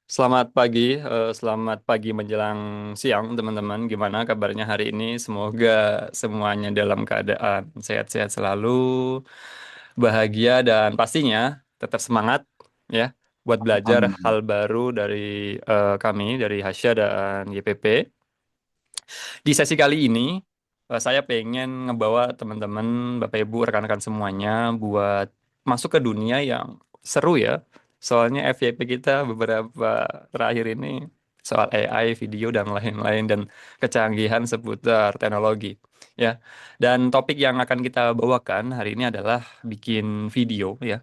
Selamat pagi menjelang siang teman-teman. Gimana kabarnya hari ini? Semoga semuanya dalam keadaan sehat-sehat selalu, bahagia dan pastinya tetap semangat ya buat belajar Amin. hal baru dari kami dari Hasya dan YPP. Di sesi kali ini saya pengen ngebawa teman-teman, Bapak Ibu, rekan-rekan semuanya buat masuk ke dunia yang seru ya. Soalnya FYP kita beberapa terakhir ini soal AI, video dan lain-lain dan kecanggihan seputar teknologi ya. Dan topik yang akan kita bawakan hari ini adalah bikin video ya.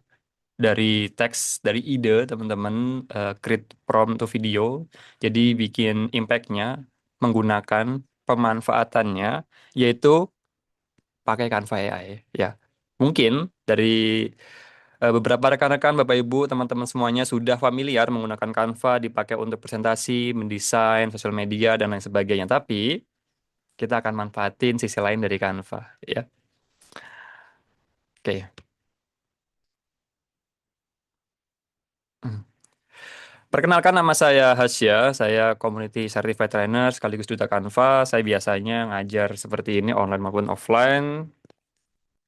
Dari teks, dari ide teman-teman, create prompt to video. Jadi bikin impact-nya menggunakan pemanfaatannya yaitu pakai Canva AI ya. Mungkin dari beberapa rekan-rekan Bapak Ibu teman-teman semuanya sudah familiar menggunakan Canva dipakai untuk presentasi, mendesain, sosial media dan lain sebagainya. Tapi kita akan manfaatin sisi lain dari Canva ya. Oke. Perkenalkan, nama saya Hasya, saya Community Certified Trainer sekaligus Duta Canva. Saya biasanya ngajar seperti ini online maupun offline.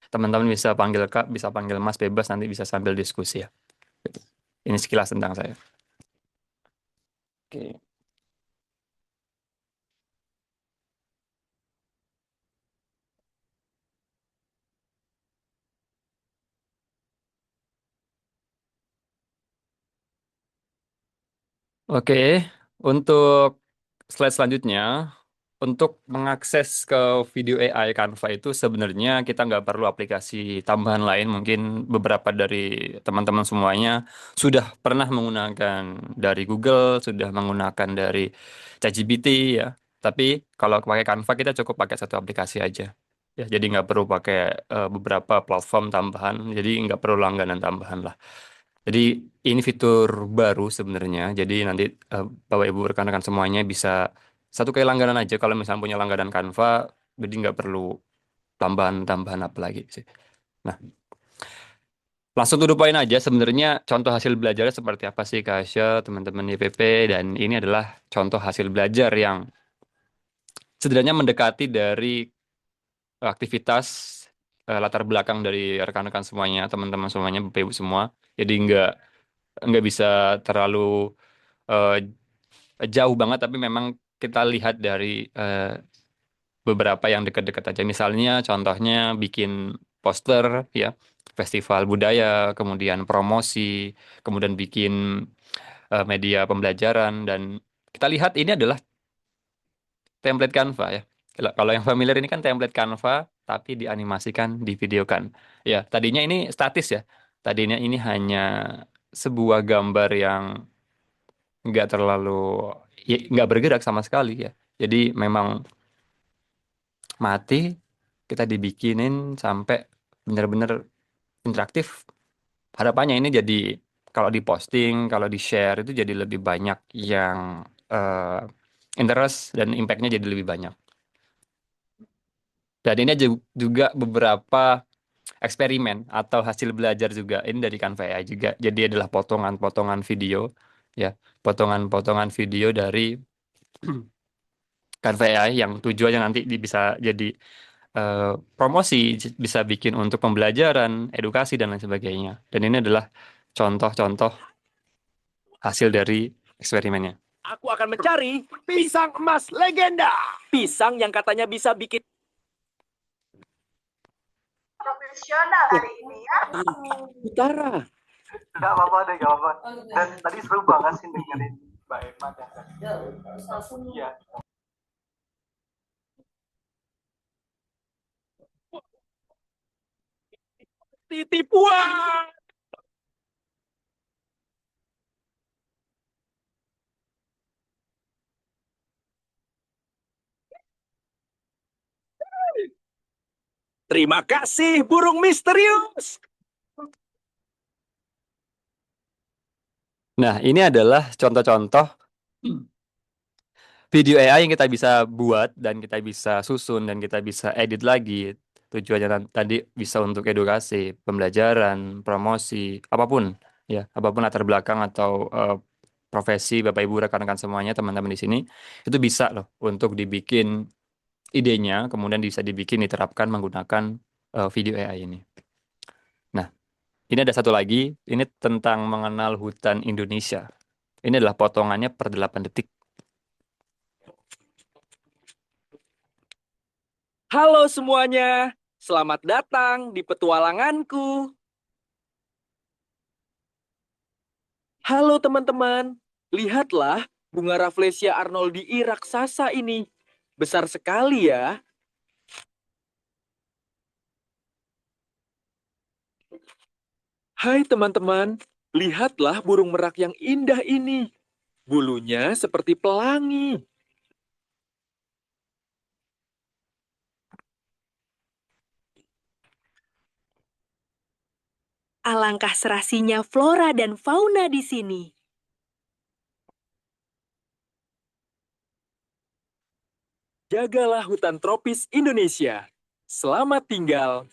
Teman-teman bisa panggil Kak, bisa panggil Mas, bebas, nanti bisa sambil diskusi ya. Gitu. Ini sekilas tentang saya. Oke. Oke, untuk slide selanjutnya, untuk mengakses ke video AI Canva itu sebenarnya kita nggak perlu aplikasi tambahan lain. Mungkin beberapa dari teman-teman semuanya sudah pernah menggunakan dari Google, sudah menggunakan dari ChatGPT ya. Tapi kalau pakai Canva kita cukup pakai satu aplikasi aja. Ya, jadi nggak perlu pakai beberapa platform tambahan. Jadi nggak perlu langganan tambahan lah. Jadi ini fitur baru sebenarnya. Jadi nanti Bapak Ibu rekan-rekan semuanya bisa satu kali langganan aja kalau misalnya punya langganan Canva, jadi nggak perlu tambahan-tambahan apa lagi sih. Nah, langsung to the point aja sebenarnya contoh hasil belajarnya seperti apa sih Kak Asya, teman-teman YPP, dan ini adalah contoh hasil belajar yang sebenarnya mendekati dari aktivitas latar belakang dari rekan-rekan semuanya, teman-teman semuanya, Bapak Ibu semua. Jadi nggak bisa terlalu eh, jauh banget, tapi memang kita lihat dari eh, beberapa yang dekat-dekat aja. Misalnya contohnya bikin poster ya, festival budaya, kemudian promosi, kemudian bikin media pembelajaran, dan kita lihat ini adalah template Canva ya. Kalau yang familiar ini kan template Canva tapi dianimasikan, divideokan. Ya, tadinya ini statis ya. Tadinya ini hanya sebuah gambar yang nggak terlalu, ya, nggak bergerak sama sekali ya. Jadi memang mati, kita dibikinin sampai benar-benar interaktif. Harapannya ini jadi kalau diposting, kalau di-share itu jadi lebih banyak yang eh, interest dan impact-nya jadi lebih banyak. Dan ini juga beberapa eksperimen atau hasil belajar juga ini dari Canva AI juga. Jadi adalah potongan-potongan video ya, potongan-potongan video dari Canva AI yang tujuannya nanti bisa jadi eh, promosi, bisa bikin untuk pembelajaran, edukasi dan lain sebagainya. Dan ini adalah contoh-contoh hasil dari eksperimennya. Aku akan mencari pisang emas legenda. Pisang yang katanya bisa bikin Profesional hari ini ya. utara. Nggak apa-apa deh, nggak apa-apa. Dan tadi seru banget sih dengerin Mbak Emma dan iya. Titipuan. Terima kasih, burung misterius. Nah, ini adalah contoh-contoh video AI yang kita bisa buat dan kita bisa susun dan kita bisa edit lagi. Tujuannya tadi bisa untuk edukasi, pembelajaran, promosi, apapun ya, apapun latar belakang atau profesi, Bapak Ibu rekan-rekan semuanya, teman-teman di sini, itu bisa loh untuk dibikin idenya, kemudian bisa dibikin diterapkan menggunakan video AI ini. Nah, ini ada satu lagi, ini tentang mengenal hutan Indonesia. Ini adalah potongannya per 8 detik. Halo semuanya, selamat datang di petualanganku. Halo teman-teman, lihatlah bunga Rafflesia arnoldi raksasa ini. Besar sekali ya. Hai teman-teman, lihatlah burung merak yang indah ini. Bulunya seperti pelangi. Alangkah serasinya flora dan fauna di sini. Jagalah hutan tropis Indonesia. Selamat tinggal.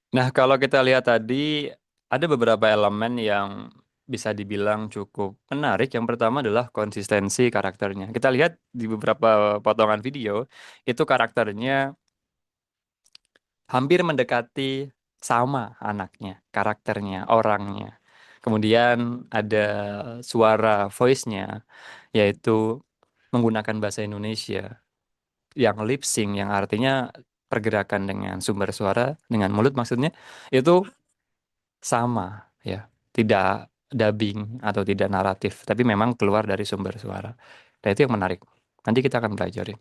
Nah, kalau kita lihat tadi, ada beberapa elemen yang bisa dibilang cukup menarik. Yang pertama adalah konsistensi karakternya. Kita lihat di beberapa potongan video, itu karakternya hampir mendekati sama anaknya, karakternya, orangnya. Kemudian ada suara voice-nya, yaitu menggunakan bahasa Indonesia, yang lip sync, yang artinya pergerakan dengan sumber suara, dengan mulut maksudnya, itu sama ya, tidak dubbing atau tidak naratif, tapi memang keluar dari sumber suara. Dan itu yang menarik. Nanti kita akan pelajari.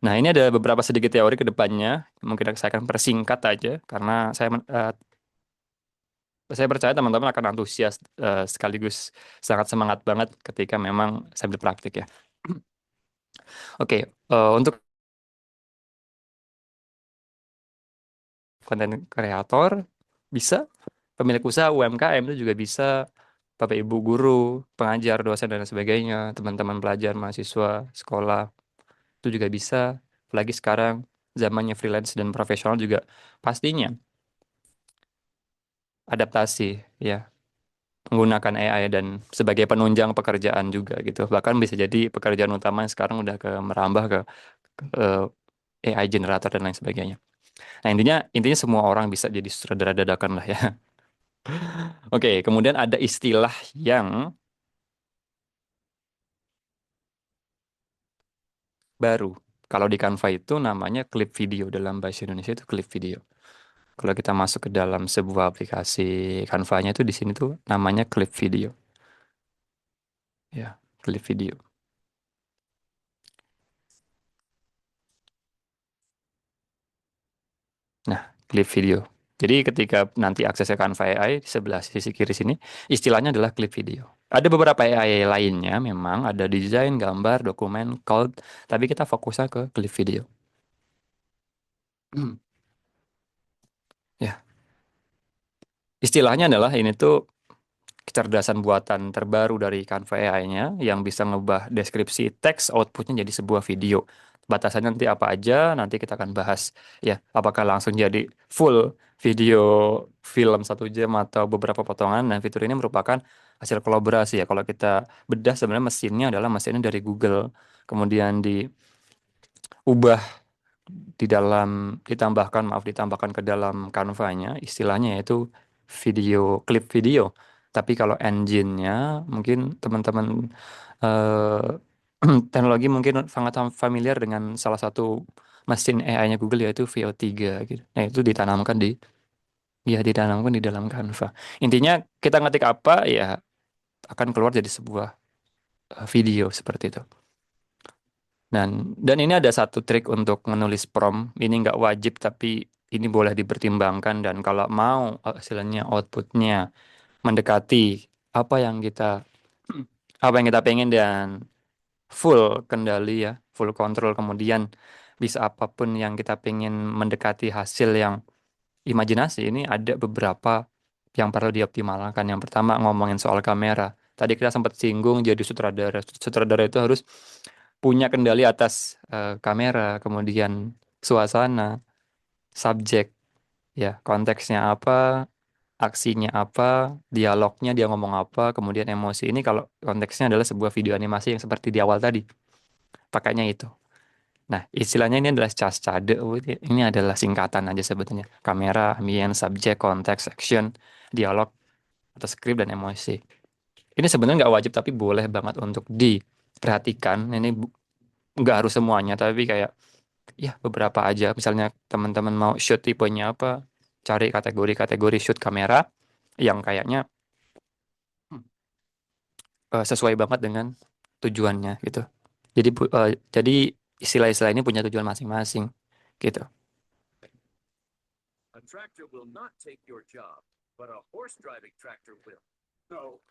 Nah, ini ada beberapa sedikit teori ke depannya. Mungkin saya akan persingkat aja karena saya percaya teman-teman akan antusias sekaligus sangat semangat banget ketika memang saya berpraktik ya. Oke, untuk konten kreator bisa, pemilik usaha UMKM itu juga bisa, Bapak Ibu guru, pengajar, dosen dan sebagainya, teman-teman pelajar, mahasiswa, sekolah itu juga bisa. Apalagi sekarang zamannya freelance dan profesional juga pastinya adaptasi ya, menggunakan AI dan sebagai penunjang pekerjaan juga gitu. Bahkan bisa jadi pekerjaan utama yang sekarang udah merambah ke AI generator dan lain sebagainya. Nah, intinya intinya semua orang bisa jadi sutradara dadakan lah ya. Oke, kemudian ada istilah yang baru. Kalau di Canva itu namanya klip video, dalam bahasa Indonesia itu klip video. Kalau kita masuk ke dalam sebuah aplikasi Canva-nya itu di sini tuh namanya klip video. Ya, klip video. Nah, klip video. Jadi ketika nanti akses ke Canva AI di sebelah sisi kiri sini, istilahnya adalah klip video. Ada beberapa AI lainnya memang, ada desain, gambar, dokumen, code, tapi kita fokusnya ke klip video. Ya, istilahnya adalah ini tuh kecerdasan buatan terbaru dari Canva AI-nya yang bisa ngubah deskripsi teks outputnya jadi sebuah video. Batasannya nanti apa aja, nanti kita akan bahas. Ya, apakah langsung jadi full video film 1 jam atau beberapa potongan. Dan fitur ini merupakan hasil kolaborasi ya. Kalau kita bedah sebenarnya mesinnya adalah mesinnya dari Google. Kemudian diubah ditambahkan ke dalam Canva-nya, istilahnya yaitu klip video. Tapi kalau engine-nya mungkin teman-teman teknologi mungkin sangat familiar dengan salah satu mesin AI-nya Google yaitu VO3 gitu. Nah, itu ditanamkan di dalam Canva. Intinya kita ngetik apa ya akan keluar jadi sebuah video seperti itu. Dan ini ada satu trik untuk menulis prompt. Ini nggak wajib, tapi ini boleh dipertimbangkan. Dan kalau mau hasilnya, outputnya mendekati apa yang kita apa yang kita pengen dan full kendali ya, full control. Kemudian bisa apapun yang kita pengen mendekati hasil yang imajinasi. Ini ada beberapa yang perlu dioptimalkan. Yang pertama ngomongin soal kamera. Tadi kita sempat singgung jadi sutradara. Sutradara itu harus punya kendali atas kamera, kemudian suasana, subjek, ya konteksnya apa, aksinya apa, dialognya dia ngomong apa, kemudian emosi. Ini kalau konteksnya adalah sebuah video animasi yang seperti di awal tadi, pakainya itu. Nah, istilahnya ini adalah CASCADE. Ini adalah singkatan aja sebetulnya. Kamera, ambient, subjek, konteks, action, dialog, atau skrip dan emosi. Ini sebenarnya nggak wajib tapi boleh banget untuk diperhatikan. Ini nggak harus semuanya, tapi kayak ya beberapa aja. Misalnya teman-teman mau shoot tipenya apa, cari kategori-kategori shoot kamera yang kayaknya sesuai banget dengan tujuannya gitu. Jadi istilah-istilah ini punya tujuan masing-masing gitu. A tractor will not take your job, but a horse-driving tractor will. No,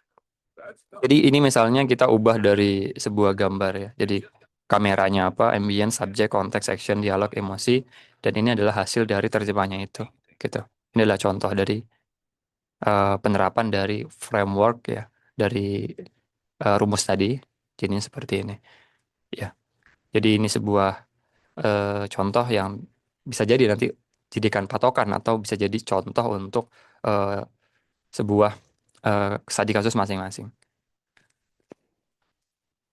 that's not. Jadi ini misalnya kita ubah dari sebuah gambar ya. Jadi kameranya apa, ambient, subjek, konteks, action, dialog, emosi, dan ini adalah hasil dari terjemahnya itu gitu. Ini adalah contoh dari penerapan dari framework ya, dari rumus tadi. Jadi seperti ini. Ya. Jadi ini sebuah contoh yang bisa jadi nanti jadikan patokan atau bisa jadi contoh untuk eh, sebuah studi kasus masing-masing.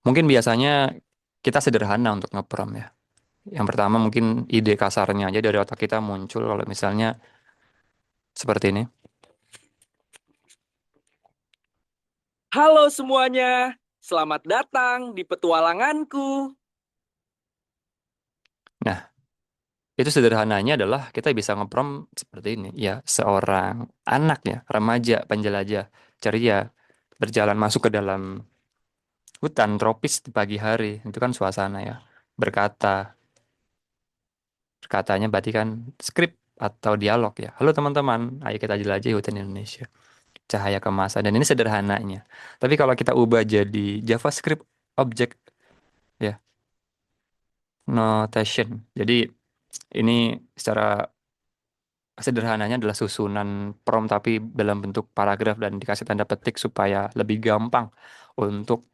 Mungkin biasanya kita sederhana untuk ngeprom ya. Yang pertama mungkin ide kasarnya aja dari otak kita muncul kalau misalnya seperti ini. Halo semuanya, selamat datang di petualanganku. Nah, itu sederhananya adalah kita bisa ngeprom seperti ini. Ya, seorang anak ya, remaja, penjelajah, ceria, berjalan masuk ke dalam hutan tropis di pagi hari. Itu kan suasana ya. Berkata, berkatanya berarti kan skrip atau dialog ya. Halo teman-teman, ayo kita jelajahi hutan Indonesia. Cahaya kemasan. Dan ini sederhananya. Tapi kalau kita ubah jadi JavaScript object ya, notation. Jadi ini secara sederhananya adalah susunan prompt tapi dalam bentuk paragraf dan dikasih tanda petik supaya lebih gampang untuk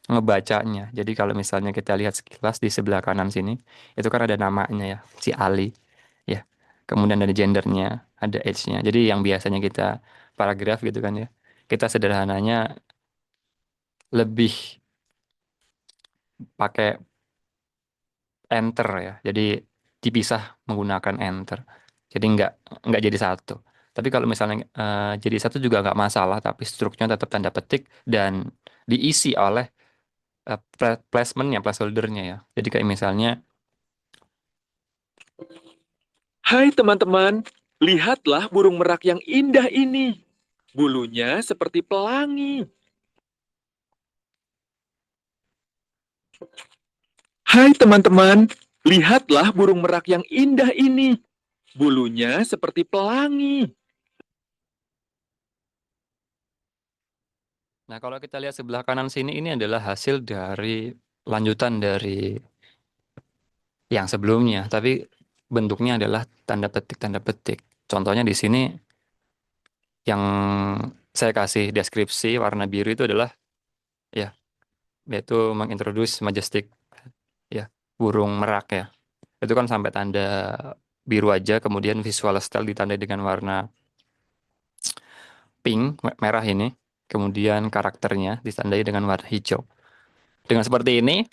ngebacanya. Jadi kalau misalnya kita lihat sekilas di sebelah kanan sini, itu kan ada namanya ya, si Ali, ya. Kemudian ada gendernya, ada age-nya. Jadi yang biasanya kita paragraf gitu kan ya, kita sederhananya lebih pakai enter ya. Jadi dipisah menggunakan enter. Jadi nggak jadi satu. Tapi kalau misalnya jadi satu juga nggak masalah, tapi strukturnya tetap tanda petik dan diisi oleh placementnya, placeholdernya ya. Jadi kayak misalnya, Hai teman-teman, lihatlah burung merak yang indah ini. Bulunya seperti pelangi. Hai teman-teman, lihatlah burung merak yang indah ini. Bulunya seperti pelangi. nah kalau kita lihat sebelah kanan sini ini adalah hasil dari lanjutan dari yang sebelumnya, tapi bentuknya adalah tanda petik. Contohnya di sini yang saya kasih deskripsi warna biru itu adalah ya, yaitu mengintroduce majestic ya, burung merak ya. Itu kan sampai tanda biru aja, kemudian visual style ditandai dengan warna pink, merah ini. Kemudian karakternya ditandai dengan warna hijau. Dengan seperti ini,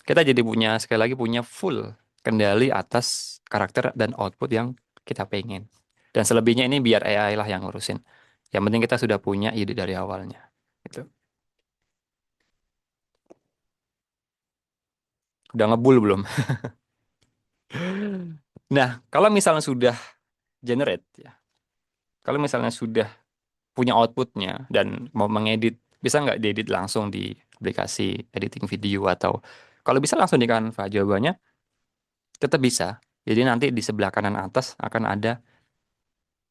kita jadi punya, sekali lagi punya full kendali atas karakter dan output yang kita pengen. Dan selebihnya ini biar AI lah yang ngurusin. Yang penting kita sudah punya ide dari awalnya. Gitu. Udah ngebul belum? Nah, kalau misalnya sudah generate ya, kalau misalnya sudah punya outputnya dan mau mengedit, bisa nggak diedit langsung di aplikasi editing video atau kalau bisa langsung di Canva? Jawabannya tetap bisa. Jadi nanti di sebelah kanan atas akan ada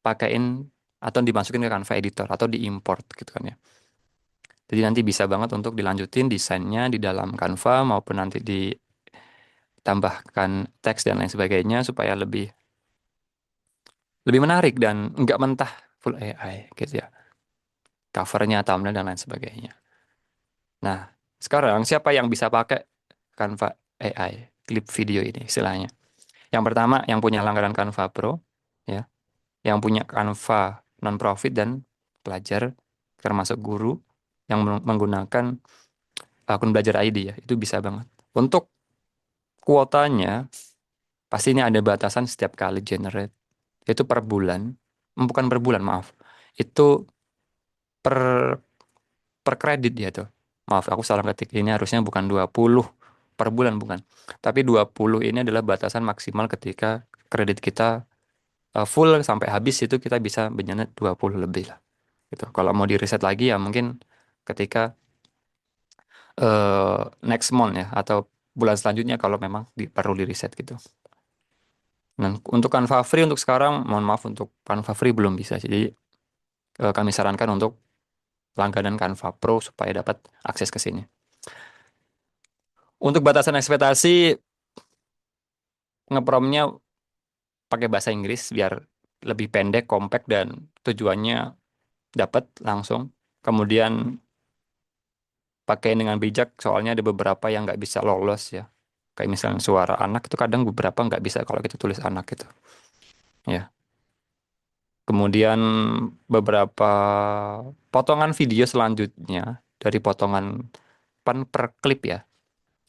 pakaiin atau dimasukin ke Canva editor atau diimport gitu kan ya. Jadi nanti bisa banget untuk dilanjutin desainnya di dalam Canva maupun nanti ditambahkan teks dan lain sebagainya supaya lebih lebih menarik dan nggak mentah full AI gitu ya. Covernya, thumbnail dan lain sebagainya. Nah, sekarang siapa yang bisa pakai Canva AI, klip video ini istilahnya? Yang pertama yang punya langganan Canva Pro, ya. yang punya Canva non-profit dan pelajar, termasuk guru yang menggunakan akun belajar ID ya, itu bisa banget. Untuk kuotanya, pasti ini ada batasan setiap kali generate. Itu per bulan, bukan per bulan, maaf. Itu per per kredit ya tuh. Maaf, aku salah ketik. Ini harusnya bukan 20 per bulan, bukan. Tapi 20 ini adalah batasan maksimal ketika kredit kita full sampai habis itu kita bisa menyenet 20 lebih lah. Gitu. Kalau mau di reset lagi ya mungkin ketika next month ya atau bulan selanjutnya kalau memang perlu di reset gitu. Dan untuk Canva Free untuk sekarang, mohon maaf untuk Canva Free belum bisa. Jadi kami sarankan untuk langganan Canva Pro supaya dapat akses ke sini. Untuk batasan ekspektasi, ngepromnya pakai bahasa Inggris biar lebih pendek, compact, dan tujuannya dapat langsung. Kemudian pakai dengan bijak, soalnya ada beberapa yang nggak bisa lolos ya. Kayak misalnya suara anak itu kadang beberapa nggak bisa kalau kita tulis anak gitu. Ya. Kemudian beberapa potongan video selanjutnya dari potongan per klip ya.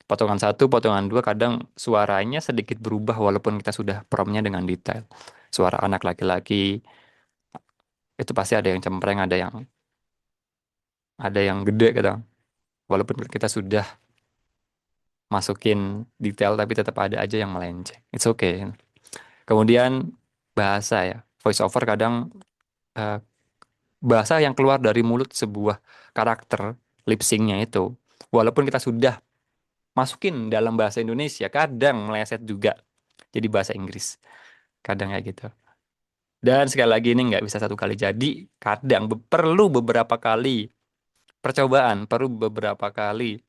Potongan satu, potongan dua, kadang suaranya sedikit berubah walaupun kita sudah promnya dengan detail. Suara anak laki-laki itu pasti ada yang cempreng, ada yang gede kadang. Walaupun kita sudah masukin detail tapi tetap ada aja yang melenceng. It's okay. Kemudian bahasa ya. Voice over kadang eh, bahasa yang keluar dari mulut sebuah karakter lip syncnya itu, walaupun kita sudah masukin dalam bahasa Indonesia, kadang meleset juga jadi bahasa Inggris. Kadang kayak gitu. Dan sekali lagi ini nggak bisa satu kali jadi, kadang perlu beberapa kali percobaan, perlu beberapa kali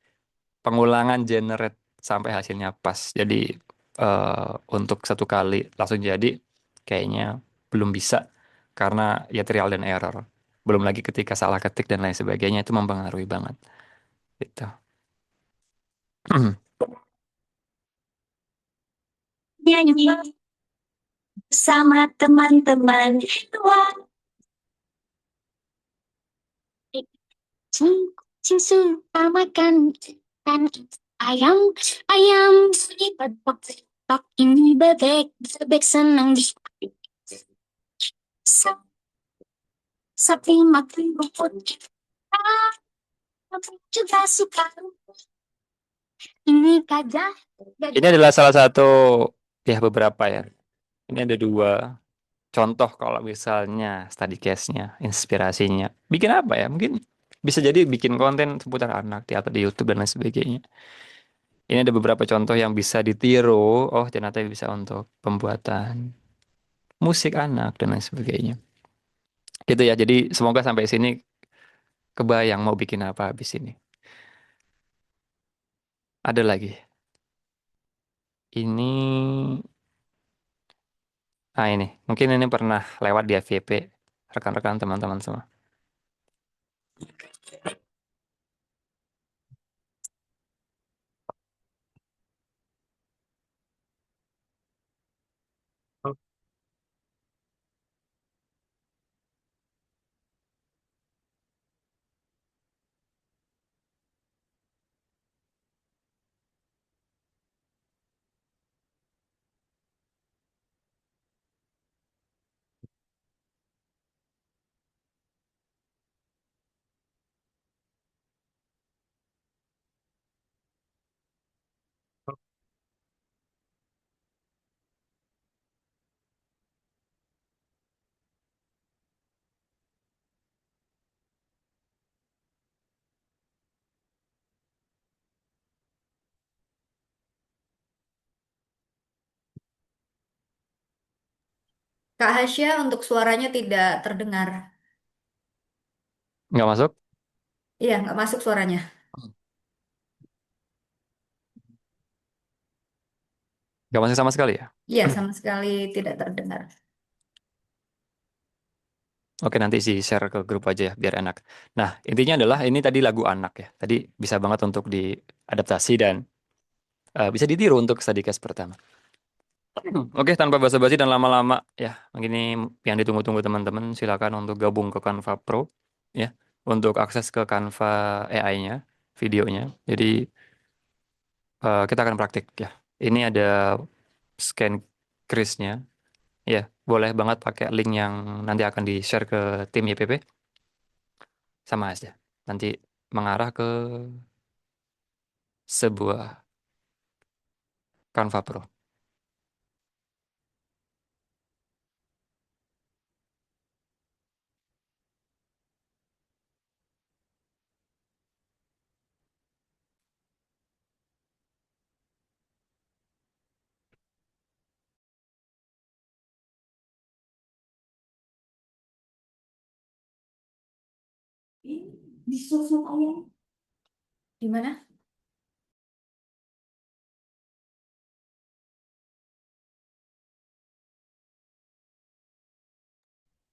pengulangan generate sampai hasilnya pas. Jadi untuk satu kali langsung jadi kayaknya belum bisa karena ya trial dan error. Belum lagi ketika salah ketik dan lain sebagainya itu mempengaruhi banget. Gitu. Nyanyi sama teman-teman. Wah, susu makan kan ayam ayam tok ini bebek bebek senang di sa- sapi makan rumput ah, sapi juga suka ini gajah Ini adalah salah satu ya beberapa ya. Ini ada dua contoh kalau misalnya study case-nya, inspirasinya. Bikin apa ya? Mungkin bisa jadi bikin konten seputar anak di atau di YouTube dan lain sebagainya. Ini ada beberapa contoh yang bisa ditiru. Oh, ternyata bisa untuk pembuatan musik anak dan lain sebagainya. Gitu ya. Jadi semoga sampai sini kebayang mau bikin apa habis ini. Ada lagi. Ini, ini. Mungkin ini pernah lewat di FYP rekan-rekan teman-teman semua. Kak Hasya untuk suaranya tidak terdengar. Nggak masuk? Iya, nggak masuk suaranya. Nggak masuk sama sekali ya? Iya, sama sekali tidak terdengar. Oke, nanti sih share ke grup aja ya, biar enak. Nah, intinya adalah ini tadi lagu anak ya. Tadi bisa banget untuk diadaptasi dan bisa ditiru untuk study case pertama. Oke, tanpa basa-basi dan lama-lama ya, ini yang ditunggu-tunggu teman-teman, silakan untuk gabung ke Canva Pro ya, untuk akses ke Canva AI-nya, videonya. Jadi kita akan praktik ya. Ini ada scan krisnya, ya, boleh banget pakai link yang nanti akan di-share ke tim YPP, sama aja. Nanti mengarah ke sebuah Canva Pro. Di sosmed ayah. Di mana?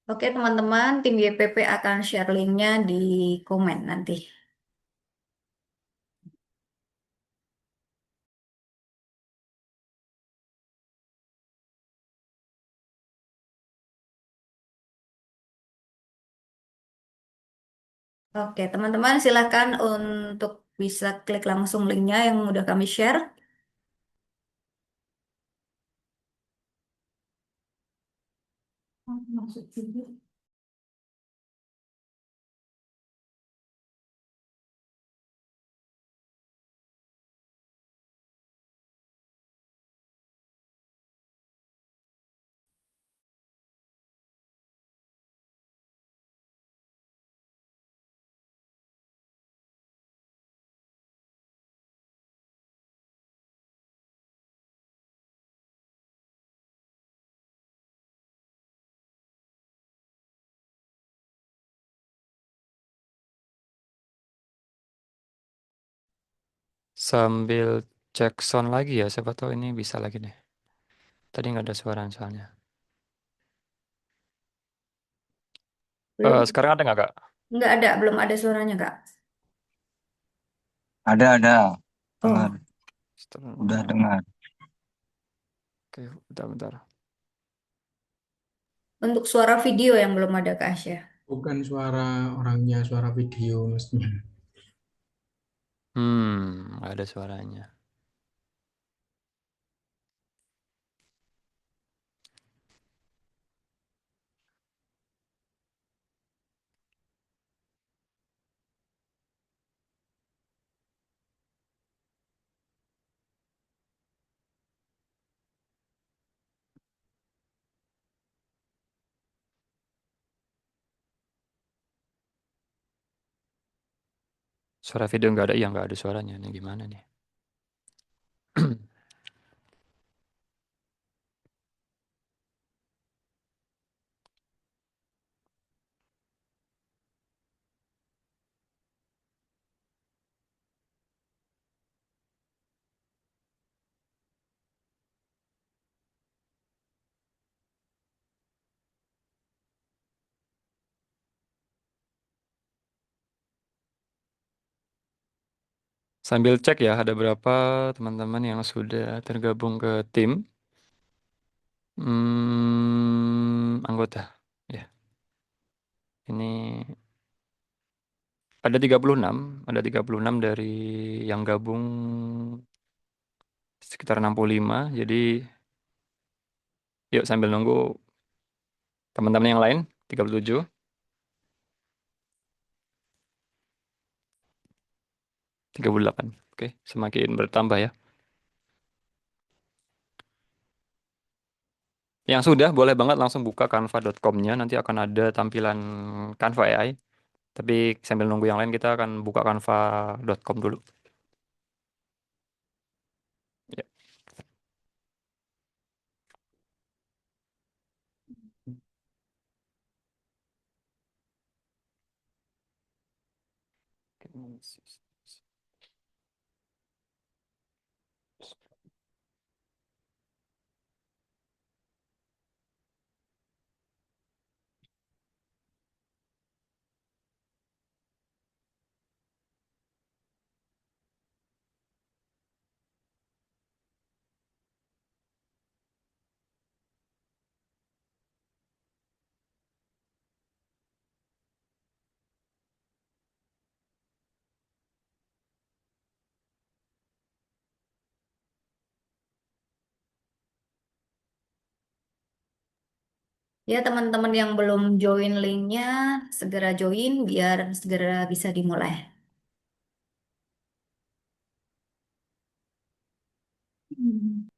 Oke, teman-teman, tim YPP akan share linknya di komen nanti. Oke, teman-teman, silakan untuk bisa klik langsung linknya yang udah kami share. Masuk video. Sambil cek sound lagi ya, siapa tahu ini bisa lagi nih. Tadi nggak ada suara soalnya. Belum, Sekarang ada nggak, Kak? nggak ada, belum ada suaranya, Kak. Ada, dengar, Oh, udah dengar. Oke, bentar-bentar. untuk suara video yang belum ada, Kak Asya. Bukan suara orangnya, suara video maksudnya. Nggak ada suaranya. Suara video nggak ada, iya nggak ada suaranya. Ini gimana nih? Sambil cek ya, ada berapa teman-teman yang sudah tergabung ke tim anggota. Ya, ini ada 36, dari yang gabung sekitar 65. Jadi yuk sambil nunggu teman-teman yang lain 37, 38. Oke, semakin bertambah ya. Yang sudah boleh banget langsung buka canva.com-nya, nanti akan ada tampilan Canva AI. Tapi sambil nunggu yang lain kita akan buka canva.com dulu. Ya. Ya, teman-teman yang belum join linknya, segera join biar segera bisa dimulai. Hmm.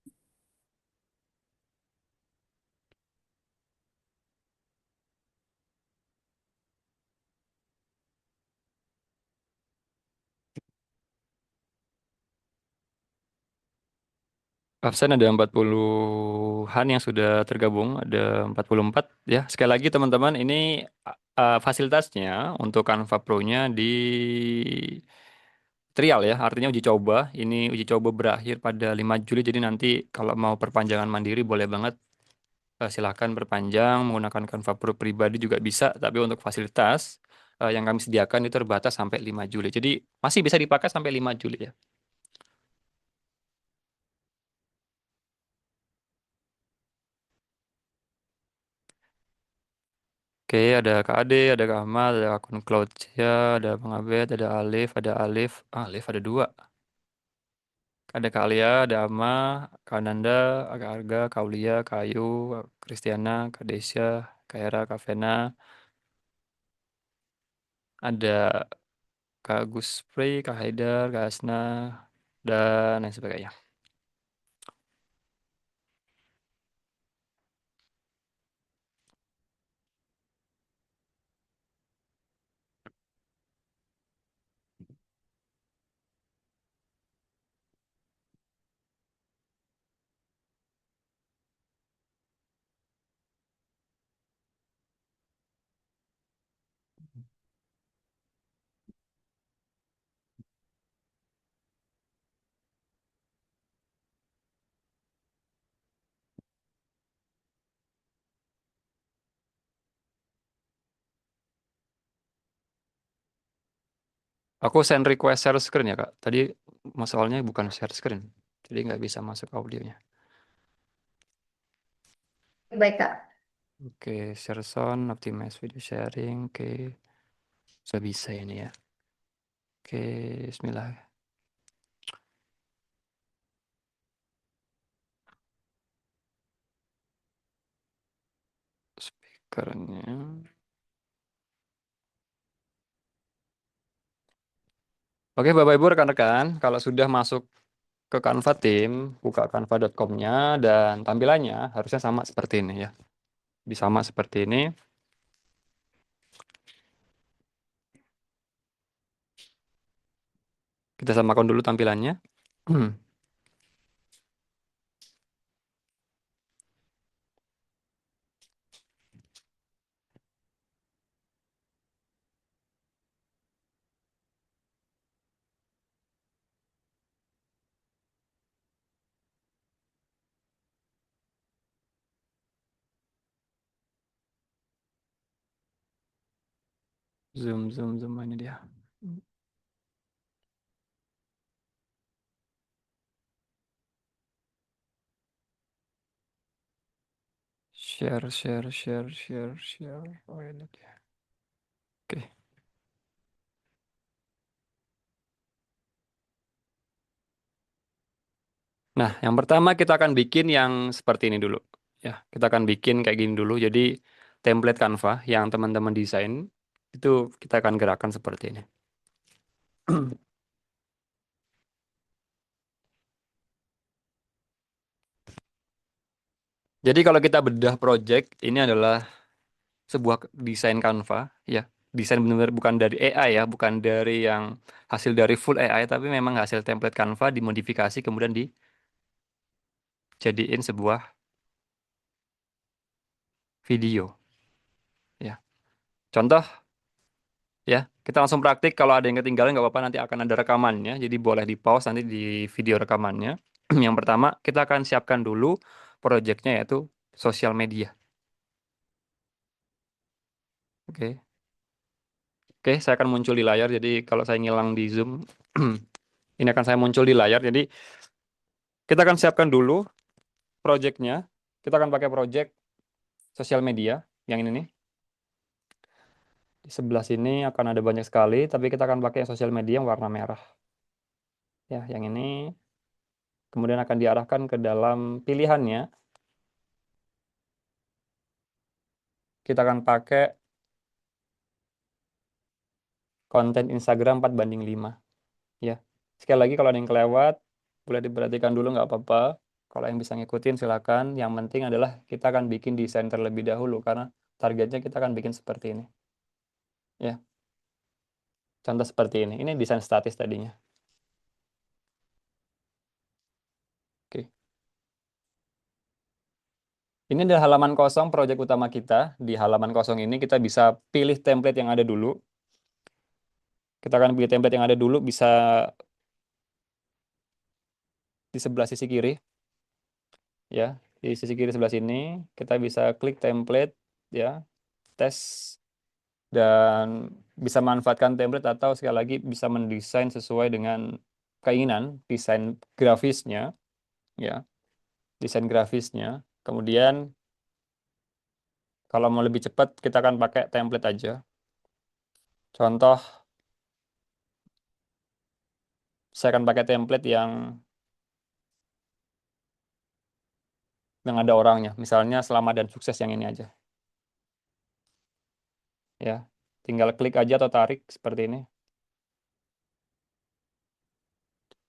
Absen ada 40-an yang sudah tergabung, ada 44 ya. Sekali lagi teman-teman, ini fasilitasnya untuk Canva Pro-nya di trial ya, artinya uji coba. Ini uji coba berakhir pada 5 Juli, jadi nanti kalau mau perpanjangan mandiri boleh banget. Silakan perpanjang menggunakan Canva Pro pribadi juga bisa, tapi untuk fasilitas yang kami sediakan itu terbatas sampai 5 Juli. Jadi masih bisa dipakai sampai 5 Juli ya. Oke, ada Kak Ade, ada Kak Ahmad, ada akun Claudia, ada Bang Abed, ada Alif, Alif ada dua. Ada Kak Alia, ada Ama, Kak Nanda, Kak Arga, Kak Ulia, Kak Ayu, Kak Kristiana, Kak Desya, Kak Hera, Kak Vena, ada Kak Guspri, Kak Haidar, Kak Asna, dan lain sebagainya. Aku send request share screen ya, Kak. Tadi masalahnya bukan share screen. Jadi nggak bisa masuk audionya. Baik, Kak. Oke, share sound, optimize video sharing. Oke, sudah bisa ini ya. Oke, bismillah. Speakernya. Oke, Bapak Ibu rekan-rekan, kalau sudah masuk ke Canva Team, buka canva.com-nya dan tampilannya harusnya sama seperti ini ya. Bisa sama seperti ini. Kita samakan dulu tampilannya. Zoom, ini dia. Share. Oh, ini dia. Oke. Nah, yang pertama kita akan bikin yang seperti ini dulu. Ya, kita akan bikin kayak gini dulu. Jadi template Canva yang teman-teman desain itu kita akan gerakkan seperti ini. Jadi kalau kita bedah project, ini adalah sebuah desain Canva, ya. Desain benar-benar bukan dari AI ya, bukan dari yang hasil dari full AI, tapi memang hasil template Canva dimodifikasi kemudian dijadiin sebuah video, ya. Contoh, ya, kita langsung praktik. Kalau ada yang ketinggalan nggak apa-apa, nanti akan ada rekamannya, jadi boleh di pause nanti di video rekamannya. Yang pertama, kita akan siapkan dulu projectnya yaitu sosial media. Oke. Oke, saya akan muncul di layar. Jadi kalau saya ngilang di Zoom, ini akan saya muncul di layar. Jadi kita akan siapkan dulu projectnya. Kita akan pakai project sosial media yang ini nih. Di sebelah sini akan ada banyak sekali, tapi kita akan pakai yang sosial media yang warna merah. Ya, yang ini kemudian akan diarahkan ke dalam pilihannya. kita akan pakai konten Instagram 4:5. Ya. Sekali lagi kalau ada yang kelewat, boleh diperhatikan dulu nggak apa-apa. Kalau yang bisa ngikutin silakan. Yang penting adalah kita akan bikin desain terlebih dahulu karena targetnya kita akan bikin seperti ini. Ya. Contoh seperti ini. Ini desain statis tadinya. Oke. Ini adalah halaman kosong proyek utama kita. Di halaman kosong ini kita bisa pilih template yang ada dulu. Kita akan pilih template yang ada dulu, bisa di sebelah sisi kiri. Ya, di sisi kiri sebelah sini kita bisa klik template, ya, tes, dan bisa manfaatkan template atau sekali lagi bisa mendesain sesuai dengan keinginan desain grafisnya, ya, desain grafisnya. Kemudian kalau mau lebih cepat kita akan pakai template aja. Contoh, saya akan pakai template yang ada orangnya, misalnya selamat dan sukses, yang ini aja. Ya, tinggal klik aja atau tarik seperti ini.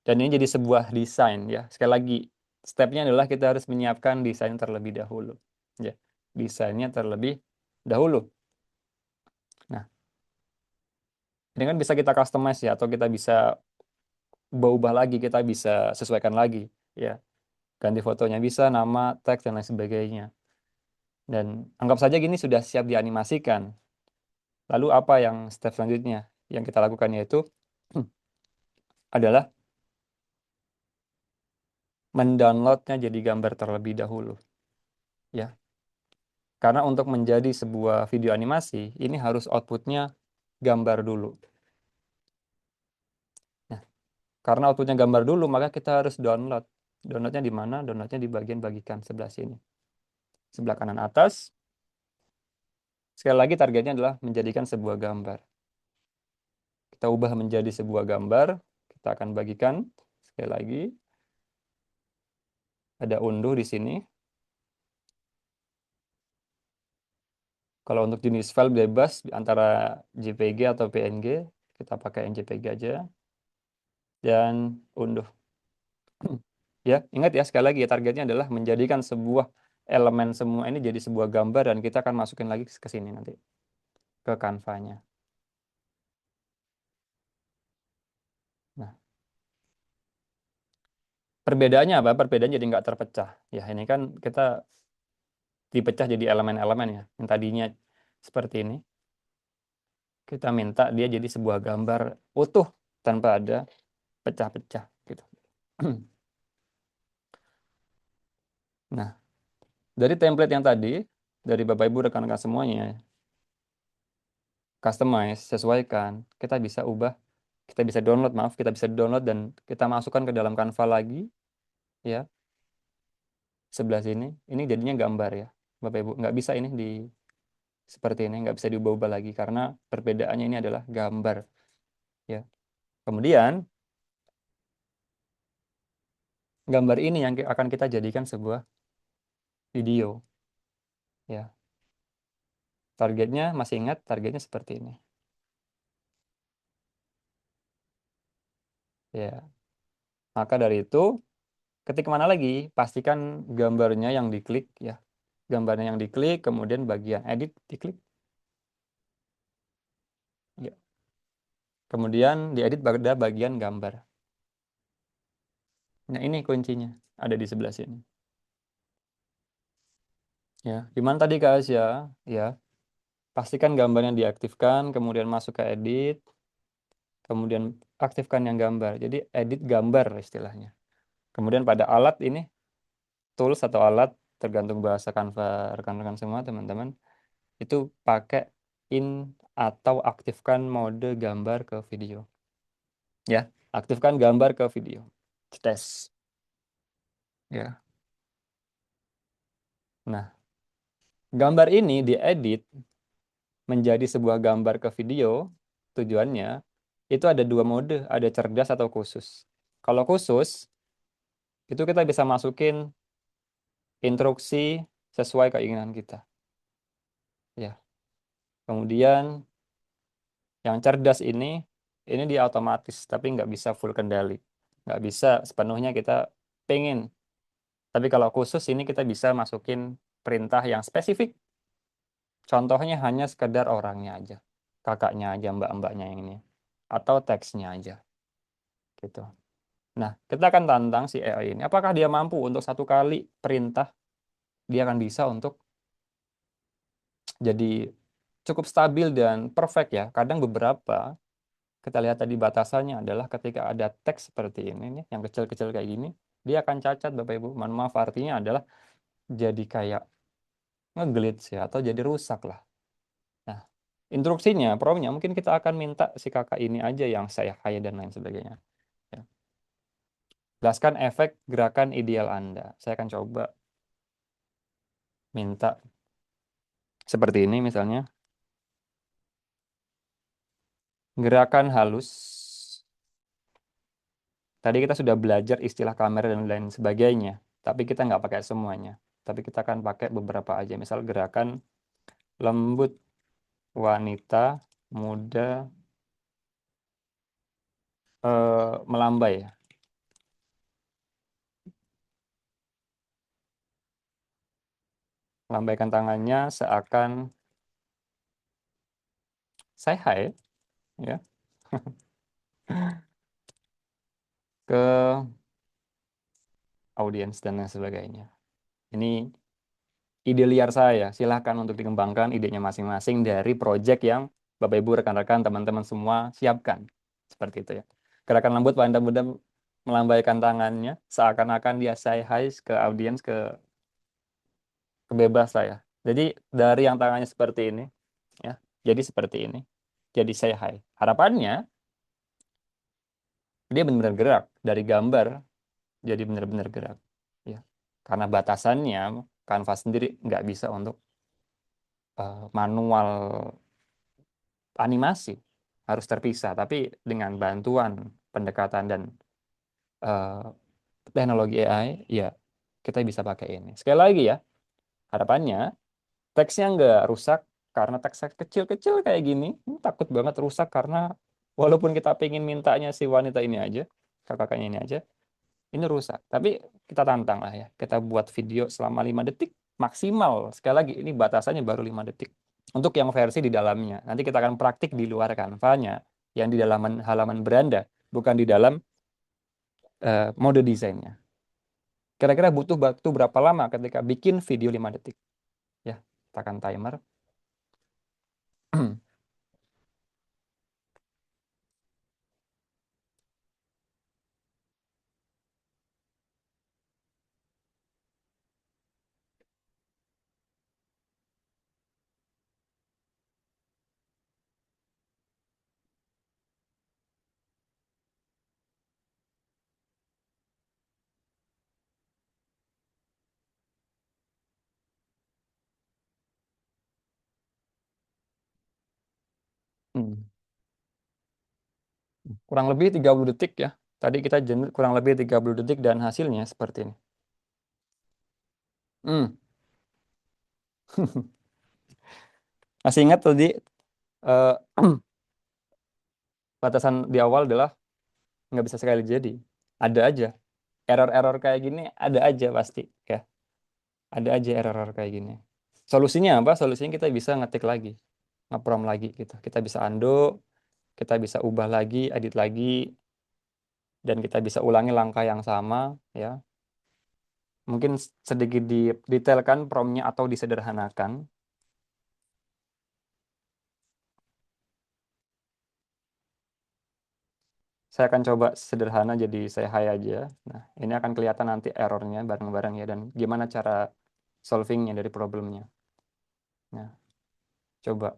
Dan ini jadi sebuah desain, ya. Sekali lagi, stepnya adalah kita harus menyiapkan desain terlebih dahulu. Ya, desainnya terlebih dahulu. Nah, ini kan bisa kita customize ya, atau kita bisa ubah-ubah lagi, kita bisa sesuaikan lagi, ya. Ganti fotonya bisa, nama, teks, dan lain sebagainya. Dan anggap saja gini sudah siap dianimasikan. Lalu apa yang step selanjutnya yang kita lakukan, yaitu adalah mendownloadnya jadi gambar terlebih dahulu. Ya, karena untuk menjadi sebuah video animasi, ini harus outputnya gambar dulu. Nah, karena outputnya gambar dulu, maka kita harus download. Downloadnya di mana? Downloadnya di bagian bagikan sebelah sini. Sebelah kanan atas. Sekali lagi targetnya adalah menjadikan sebuah gambar. Kita ubah menjadi sebuah gambar. Kita akan bagikan. Sekali lagi. Ada unduh di sini. Kalau untuk jenis file bebas antara JPG atau PNG, kita pakai yang JPG aja. Dan unduh. Ya, ingat ya, sekali lagi ya, targetnya adalah menjadikan sebuah elemen semua ini jadi sebuah gambar, dan kita akan masukin lagi ke sini nanti, ke Canva-nya. Nah, perbedaannya apa? Perbedaannya jadi nggak terpecah. Ya, ini kan kita dipecah jadi elemen-elemen ya. Yang tadinya seperti ini, kita minta dia jadi sebuah gambar utuh tanpa ada pecah-pecah gitu. Nah, dari template yang tadi, dari Bapak Ibu rekan-rekan semuanya, customize, sesuaikan, kita bisa ubah, kita bisa download dan kita masukkan ke dalam Canva lagi, ya, sebelah sini. Ini jadinya gambar ya, Bapak Ibu. Nggak bisa ini seperti ini, nggak bisa diubah-ubah lagi karena perbedaannya ini adalah gambar, ya. Kemudian gambar ini yang akan kita jadikan sebuah video, ya. Targetnya masih ingat, targetnya seperti ini, ya. Maka dari itu, ketik mana lagi, pastikan gambarnya yang diklik, ya. Gambarnya yang diklik, kemudian bagian edit diklik, ya. Kemudian diedit pada bagian gambar. Nah, ini kuncinya ada di sebelah sini. Ya, gimana tadi Kak Asia? Ya, pastikan gambarnya diaktifkan, kemudian masuk ke edit, kemudian aktifkan yang gambar. Jadi edit gambar istilahnya. Kemudian pada alat ini, tools atau alat tergantung bahasa Canva rekan-rekan semua teman-teman, itu pakai in atau aktifkan mode gambar ke video. Ya, aktifkan gambar ke video. Tes. Ya. Nah, gambar ini diedit menjadi sebuah gambar ke video, tujuannya itu ada dua mode, ada cerdas atau khusus. Kalau khusus, itu kita bisa masukin instruksi sesuai keinginan kita. Ya. Kemudian yang cerdas ini dia otomatis, tapi nggak bisa full kendali. Nggak bisa sepenuhnya kita pengen. Tapi kalau khusus ini kita bisa masukin perintah yang spesifik. Contohnya hanya sekedar orangnya aja. Kakaknya aja, mbak-mbaknya yang ini. Atau teksnya aja. Gitu. Nah, kita akan tantang si AI ini. Apakah dia mampu untuk satu kali perintah, dia akan bisa untuk jadi cukup stabil dan perfect ya. Kadang beberapa, kita lihat tadi batasannya adalah ketika ada teks seperti ini, nih, yang kecil-kecil kayak gini, dia akan cacat Bapak Ibu. Mohon maaf, artinya adalah jadi kayak ngeglitch ya, atau jadi rusak lah. Nah, instruksinya, promnya, mungkin kita akan minta si kakak ini aja yang saya hire dan lain sebagainya. Ya. Jelaskan efek gerakan ideal Anda. Saya akan coba minta seperti ini misalnya. Gerakan halus. Tadi kita sudah belajar istilah kamera dan lain sebagainya. Tapi kita nggak pakai semuanya. Tapi kita akan pakai beberapa aja. Misal gerakan lembut wanita muda melambai. Melambaikan tangannya seakan say hi ya ke audiens dan lain sebagainya. Ini ide liar saya. Silahkan untuk dikembangkan idenya masing-masing dari project yang Bapak Ibu rekan-rekan teman-teman semua siapkan. Seperti itu ya. Gerakan lembut wanita muda melambaikan tangannya seakan-akan dia say hi ke audiens ke bebas lah ya. Jadi dari yang tangannya seperti ini ya. Jadi seperti ini. Jadi say hi. Harapannya dia benar-benar gerak dari gambar jadi benar-benar gerak ya. Karena batasannya Canva sendiri nggak bisa untuk manual animasi, harus terpisah. Tapi dengan bantuan pendekatan dan eh, teknologi AI, ya kita bisa pakai ini. Sekali lagi ya, harapannya teksnya nggak rusak karena teksnya kecil-kecil kayak gini. Takut banget rusak karena walaupun kita pengen mintanya si wanita ini aja, kakaknya ini aja, ini rusak. Tapi kita tantang lah ya, kita buat video selama 5 detik maksimal. Sekali lagi, ini batasannya baru 5 detik. Untuk yang versi di dalamnya. Nanti kita akan praktik di luar Canva-nya, yang di dalam halaman beranda, bukan di dalam mode desainnya. Kira-kira butuh waktu berapa lama ketika bikin video 5 detik? Ya, tekan timer. Hmm. Kurang lebih 30 detik ya. Tadi kita kurang lebih 30 detik dan hasilnya seperti ini. Hmm. Masih ingat tadi eh, batasan di awal adalah nggak bisa sekali jadi. Ada aja. Error-error kayak gini ada aja pasti. Ya. Ada aja error-error kayak gini. Solusinya apa? Solusinya kita bisa ngetik lagi. Ngeprom lagi gitu. Kita bisa undo. Kita bisa ubah lagi, edit lagi. Dan kita bisa ulangi langkah yang sama. Ya. Mungkin sedikit didetailkan promnya atau disederhanakan. Saya akan coba sederhana jadi saya high aja. Nah, ini akan kelihatan nanti errornya bareng-bareng ya dan gimana cara solvingnya dari problemnya. Nah, coba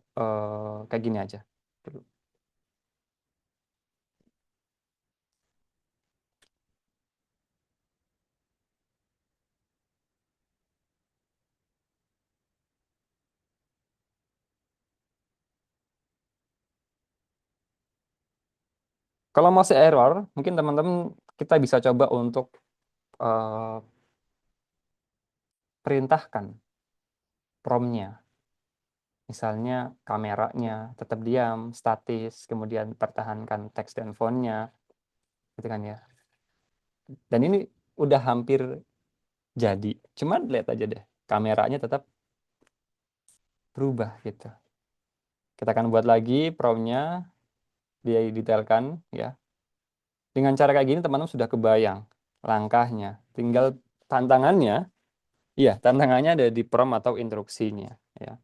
kayak gini aja. Kalau masih error, mungkin teman-teman kita bisa coba untuk eh, perintahkan promnya. Misalnya kameranya tetap diam, statis, kemudian pertahankan teks dan fontnya, gitu kan ya. Dan ini udah hampir jadi. Cuman lihat aja deh, kameranya tetap berubah gitu. Kita akan buat lagi promnya, dia detailkan ya. Dengan cara kayak gini teman-teman sudah kebayang langkahnya. Tinggal tantangannya, iya tantangannya ada di prom atau instruksinya ya.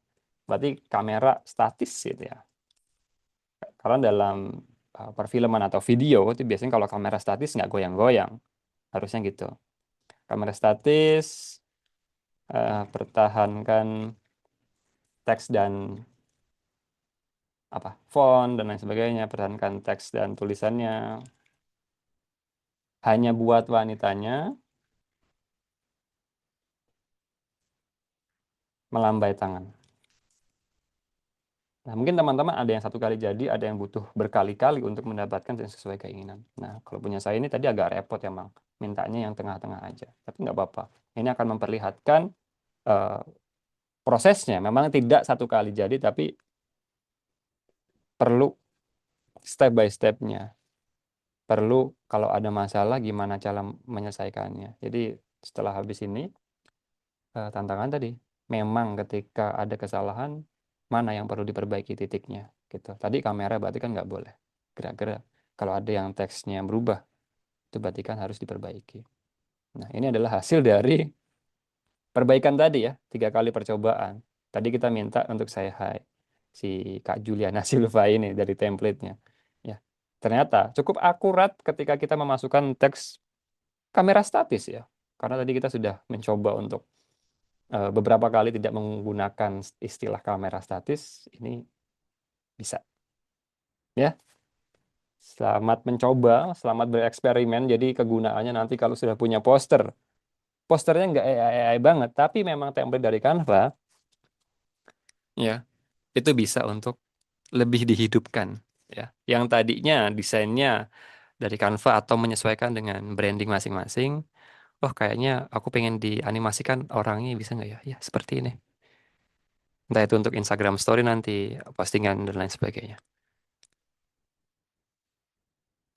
Berarti kamera statis gitu ya. Karena dalam perfilman atau video itu biasanya kalau kamera statis nggak goyang-goyang. Harusnya gitu. Kamera statis, pertahankan teks dan font dan lain sebagainya, pertahankan teks dan tulisannya. Hanya buat wanitanya, melambai tangan. Nah, mungkin teman-teman ada yang satu kali jadi, ada yang butuh berkali-kali untuk mendapatkan yang sesuai keinginan. Nah, kalau punya saya ini tadi agak repot emang, mintanya yang tengah-tengah aja. Tapi nggak apa-apa. Ini akan memperlihatkan prosesnya. Memang tidak satu kali jadi, tapi perlu step by step-nya. Perlu kalau ada masalah gimana cara menyelesaikannya. Jadi setelah habis ini, tantangan tadi, memang ketika ada kesalahan, mana yang perlu diperbaiki titiknya. Gitu. Tadi kamera berarti kan nggak boleh gerak-gerak. Kalau ada yang teksnya berubah, itu berarti kan harus diperbaiki. Nah, ini adalah hasil dari perbaikan tadi ya, 3 kali percobaan. Tadi kita minta untuk saya hai si Kak Juliana Silva ini dari template-nya. Ya, ternyata cukup akurat ketika kita memasukkan teks kamera statis ya. Karena tadi kita sudah mencoba untuk beberapa kali tidak menggunakan istilah kamera statis, ini bisa. Ya, selamat mencoba, selamat bereksperimen. Jadi kegunaannya nanti kalau sudah punya poster, posternya nggak AI banget, tapi memang template dari Canva, ya, itu bisa untuk lebih dihidupkan. Ya, yang tadinya desainnya dari Canva atau menyesuaikan dengan branding masing-masing, oh kayaknya aku pengen dianimasikan orangnya bisa nggak ya? Ya, seperti ini. Entah itu untuk Instagram Story nanti, postingan dan lain sebagainya.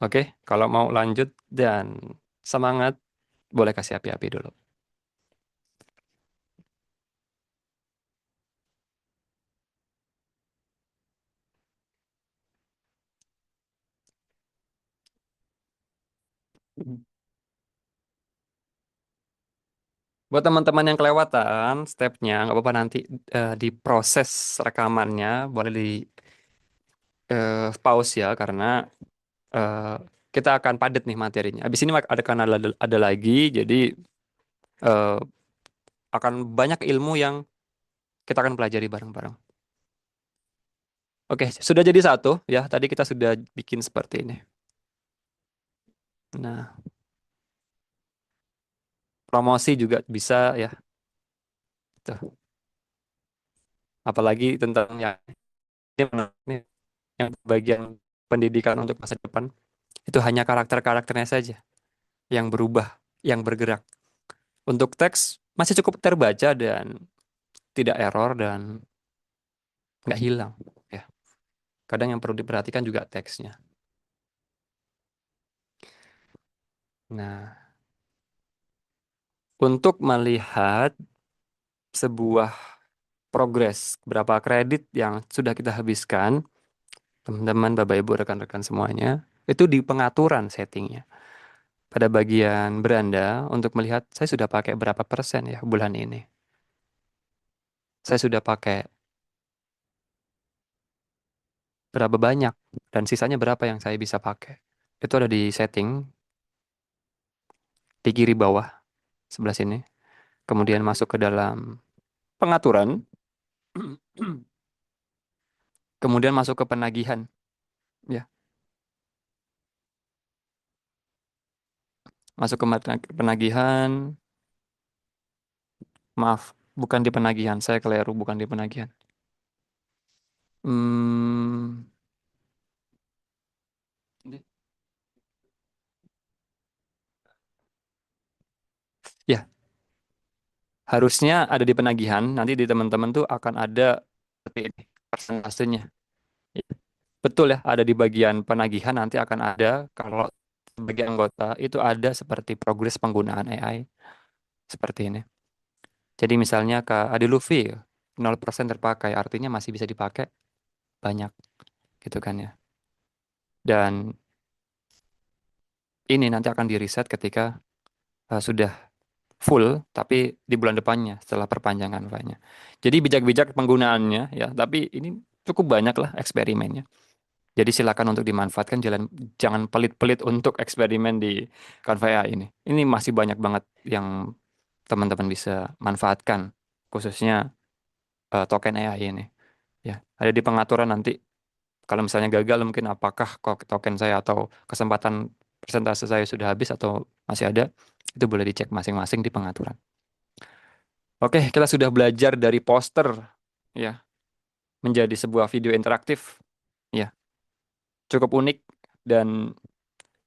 Oke, kalau mau lanjut dan semangat, boleh kasih api-api dulu. Buat teman-teman yang kelewatan stepnya, nggak apa-apa nanti di proses rekamannya boleh di pause ya karena eh, kita akan padat nih materinya. Habis ini akan ada lagi, jadi eh, akan banyak ilmu yang kita akan pelajari bareng-bareng. Oke, sudah jadi satu ya. Tadi kita sudah bikin seperti ini. Nah, promosi juga bisa ya. Tuh. Apalagi tentang ini yang bagian pendidikan untuk masa depan. Itu hanya karakter-karakternya saja yang berubah, yang bergerak. Untuk teks masih cukup terbaca dan tidak error dan nggak hilang. Ya. Kadang yang perlu diperhatikan juga teksnya. Nah, untuk melihat sebuah progres, berapa kredit yang sudah kita habiskan, teman-teman, Bapak Ibu, rekan-rekan semuanya, itu di pengaturan settingnya. Pada bagian beranda untuk melihat saya sudah pakai berapa persen ya bulan ini. Saya sudah pakai berapa banyak dan sisanya berapa yang saya bisa pakai. Itu ada di setting di kiri bawah sebelah sini. Kemudian masuk ke dalam pengaturan. Kemudian masuk ke penagihan. Ya, masuk ke penagihan. Maaf, bukan di penagihan. Saya keliru, bukan di penagihan. Hmm, ya, harusnya ada di penagihan. Nanti di teman-teman tuh akan ada seperti ini persentasenya. Ya, betul ya, ada di bagian penagihan nanti akan ada kalau bagi anggota itu ada seperti progres penggunaan AI seperti ini. Jadi misalnya ke Adiluvi 0% terpakai, artinya masih bisa dipakai banyak gitu kan ya. Dan ini nanti akan di-reset ketika sudah full, tapi di bulan depannya setelah perpanjangan file-nya. Jadi bijak-bijak penggunaannya ya, tapi ini cukup banyak lah eksperimennya. Jadi silakan untuk dimanfaatkan, jangan pelit-pelit untuk eksperimen di Canva AI ini. Ini masih banyak banget yang teman-teman bisa manfaatkan, khususnya token AI ini. Ya, ada di pengaturan nanti. Kalau misalnya gagal, mungkin apakah token saya atau kesempatan persentase saya sudah habis atau masih ada, itu boleh dicek masing-masing di pengaturan. Oke, kita sudah belajar dari poster ya menjadi sebuah video interaktif ya. Cukup unik dan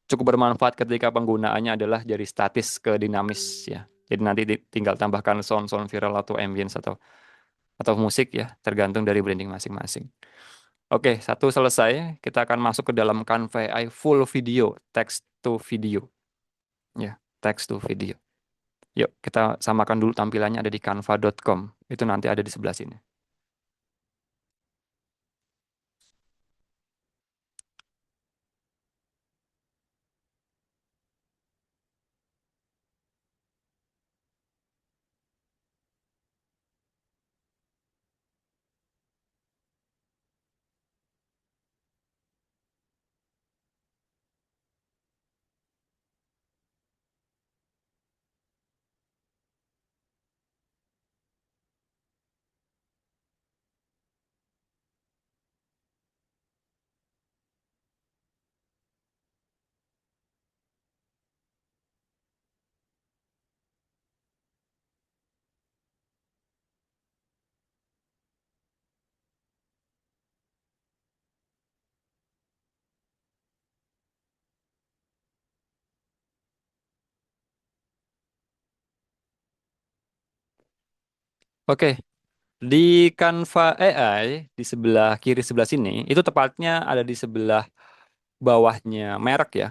cukup bermanfaat ketika penggunaannya adalah dari statis ke dinamis ya. Jadi nanti tinggal tambahkan sound-sound viral atau ambience atau musik ya, tergantung dari branding masing-masing. Oke, satu selesai, kita akan masuk ke dalam Canva AI full video, text to video. Ya, text to video. Yuk, kita samakan dulu tampilannya ada di canva.com. Itu nanti ada di sebelah sini. Oke, di Canva AI, di sebelah kiri sebelah sini, itu tepatnya ada di sebelah bawahnya merek ya.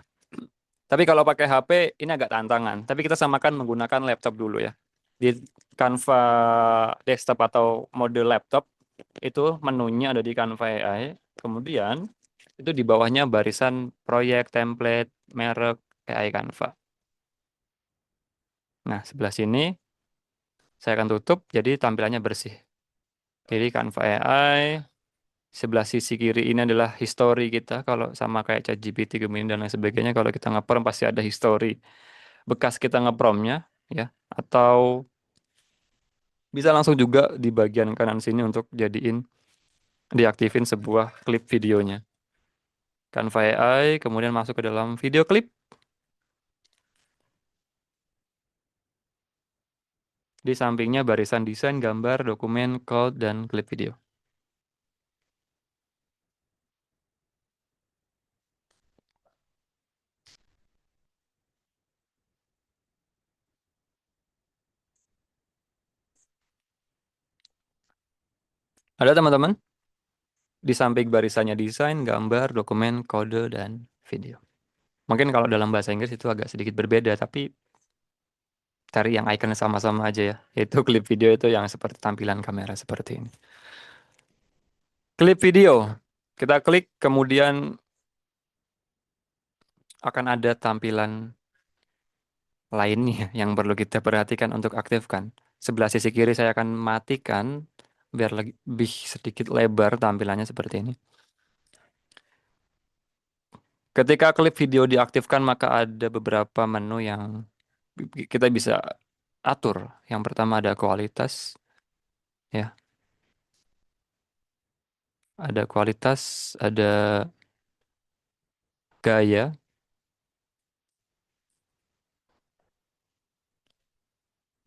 Tapi kalau pakai HP ini agak tantangan. Tapi kita samakan menggunakan laptop dulu ya. Di Canva desktop atau mode laptop itu menunya ada di Canva AI. Kemudian itu di bawahnya barisan proyek, template, merek, AI Canva. Nah, sebelah sini saya akan tutup jadi tampilannya bersih. Jadi Canva AI sebelah sisi kiri ini adalah history kita. Kalau sama kayak ChatGPT, Gemini dan lain sebagainya, kalau kita nge-prompt pasti ada history bekas kita nge-promptnya ya. Atau bisa langsung juga di bagian kanan sini untuk jadiin diaktifin sebuah klip videonya. Canva AI kemudian masuk ke dalam video klip. Di sampingnya barisan desain, gambar, dokumen, code, dan klip video. Ada teman-teman? Di samping barisannya desain, gambar, dokumen, kode, dan video. Mungkin kalau dalam bahasa Inggris itu agak sedikit berbeda, tapi cari yang icon sama-sama aja ya. Yaitu klip video itu yang seperti tampilan kamera seperti ini. Klip video. Kita klik, kemudian akan ada tampilan lainnya yang perlu kita perhatikan untuk aktifkan. Sebelah sisi kiri saya akan matikan biar lebih sedikit lebar tampilannya seperti ini. Ketika klip video diaktifkan maka ada beberapa menu yang kita bisa atur. Yang pertama ada kualitas, ya, ada kualitas, ada gaya,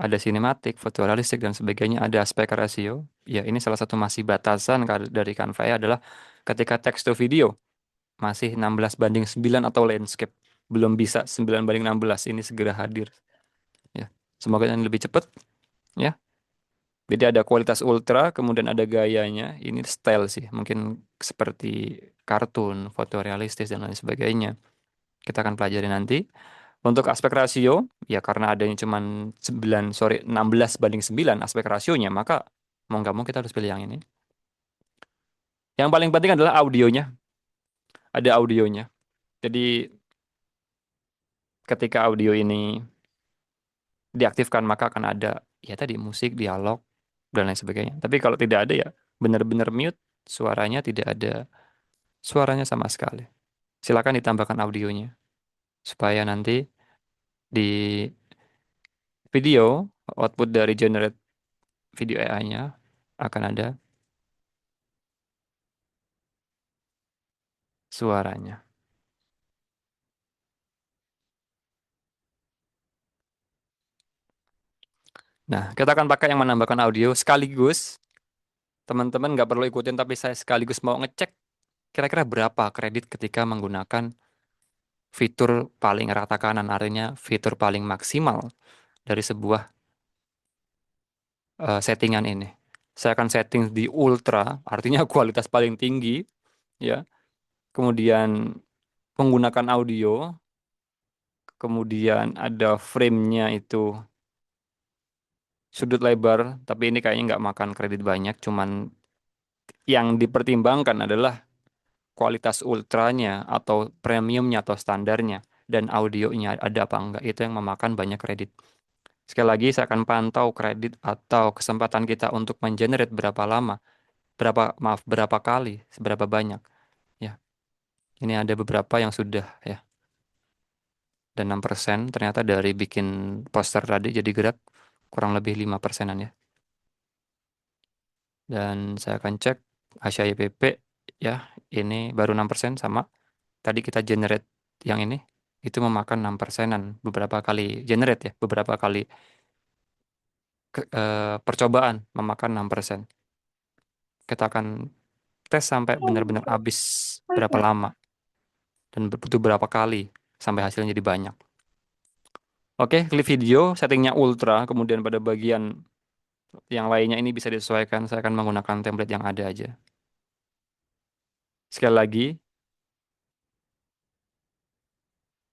ada sinematik, fotorealistik dan sebagainya, ada aspek ratio. Ya, ini salah satu masih batasan dari Canva adalah ketika text to video masih 16:9 atau landscape. Belum bisa 9:16, ini segera hadir. Ya, semoga ini lebih cepat. Ya. Jadi ada kualitas ultra, kemudian ada gayanya. Ini style sih, mungkin seperti kartun, fotorealistis dan lain sebagainya. Kita akan pelajari nanti. Untuk aspek rasio, ya karena adanya cuma 16:9 aspek rasionya, maka mau nggak mau kita harus pilih yang ini. Yang paling penting adalah audionya. Ada audionya. Jadi ketika audio ini diaktifkan maka akan ada ya tadi musik, dialog dan lain sebagainya. Tapi kalau tidak ada ya benar-benar mute, suaranya tidak ada suaranya sama sekali. Silakan ditambahkan audionya supaya nanti di video output dari generate video AI-nya akan ada suaranya. Nah, kita akan pakai yang menambahkan audio sekaligus. Teman-teman nggak perlu ikutin, tapi saya sekaligus mau ngecek kira-kira berapa kredit ketika menggunakan fitur paling rata kanan, artinya fitur paling maksimal dari sebuah settingan ini. Saya akan setting di ultra, artinya kualitas paling tinggi, ya. Kemudian menggunakan audio, kemudian ada frame-nya itu sudut lebar, tapi ini kayaknya nggak makan kredit banyak, cuman yang dipertimbangkan adalah kualitas ultranya atau premiumnya atau standarnya dan audionya ada apa enggak, itu yang memakan banyak kredit. Sekali lagi saya akan pantau kredit atau kesempatan kita untuk mengenerate berapa lama, berapa kali, seberapa banyak. Ya, ini ada beberapa yang sudah ya. Dan 6% ternyata dari bikin poster tadi jadi gerak kurang lebih 5%-an ya. Dan saya akan cek Asia YPP ya, ini baru 6% sama. Tadi kita generate yang ini itu memakan 6%-an beberapa kali generate ya, beberapa kali percobaan memakan 6%. Kita akan tes sampai benar-benar habis berapa lama dan butuh berapa kali sampai hasilnya jadi banyak. Oke, klik video, settingnya ultra, kemudian pada bagian yang lainnya ini bisa disesuaikan. Saya akan menggunakan template yang ada aja. Sekali lagi,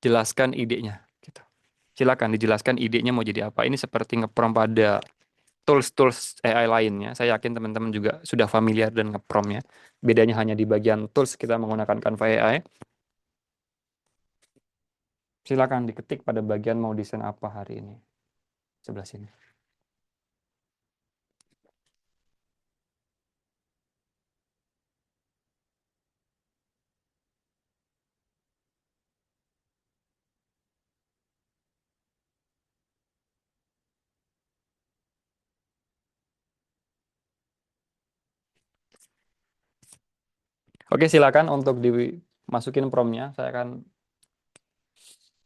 jelaskan idenya. Gitu. Silakan dijelaskan idenya mau jadi apa. Ini seperti ngeprompt pada tools-tools AI lainnya. Saya yakin teman-teman juga sudah familiar dan ngepromptnya. Bedanya hanya di bagian tools kita menggunakan Canva AI. Silakan diketik pada bagian mau desain apa hari ini. Sebelah sini. Oke, silakan untuk dimasukin promptnya. Saya akan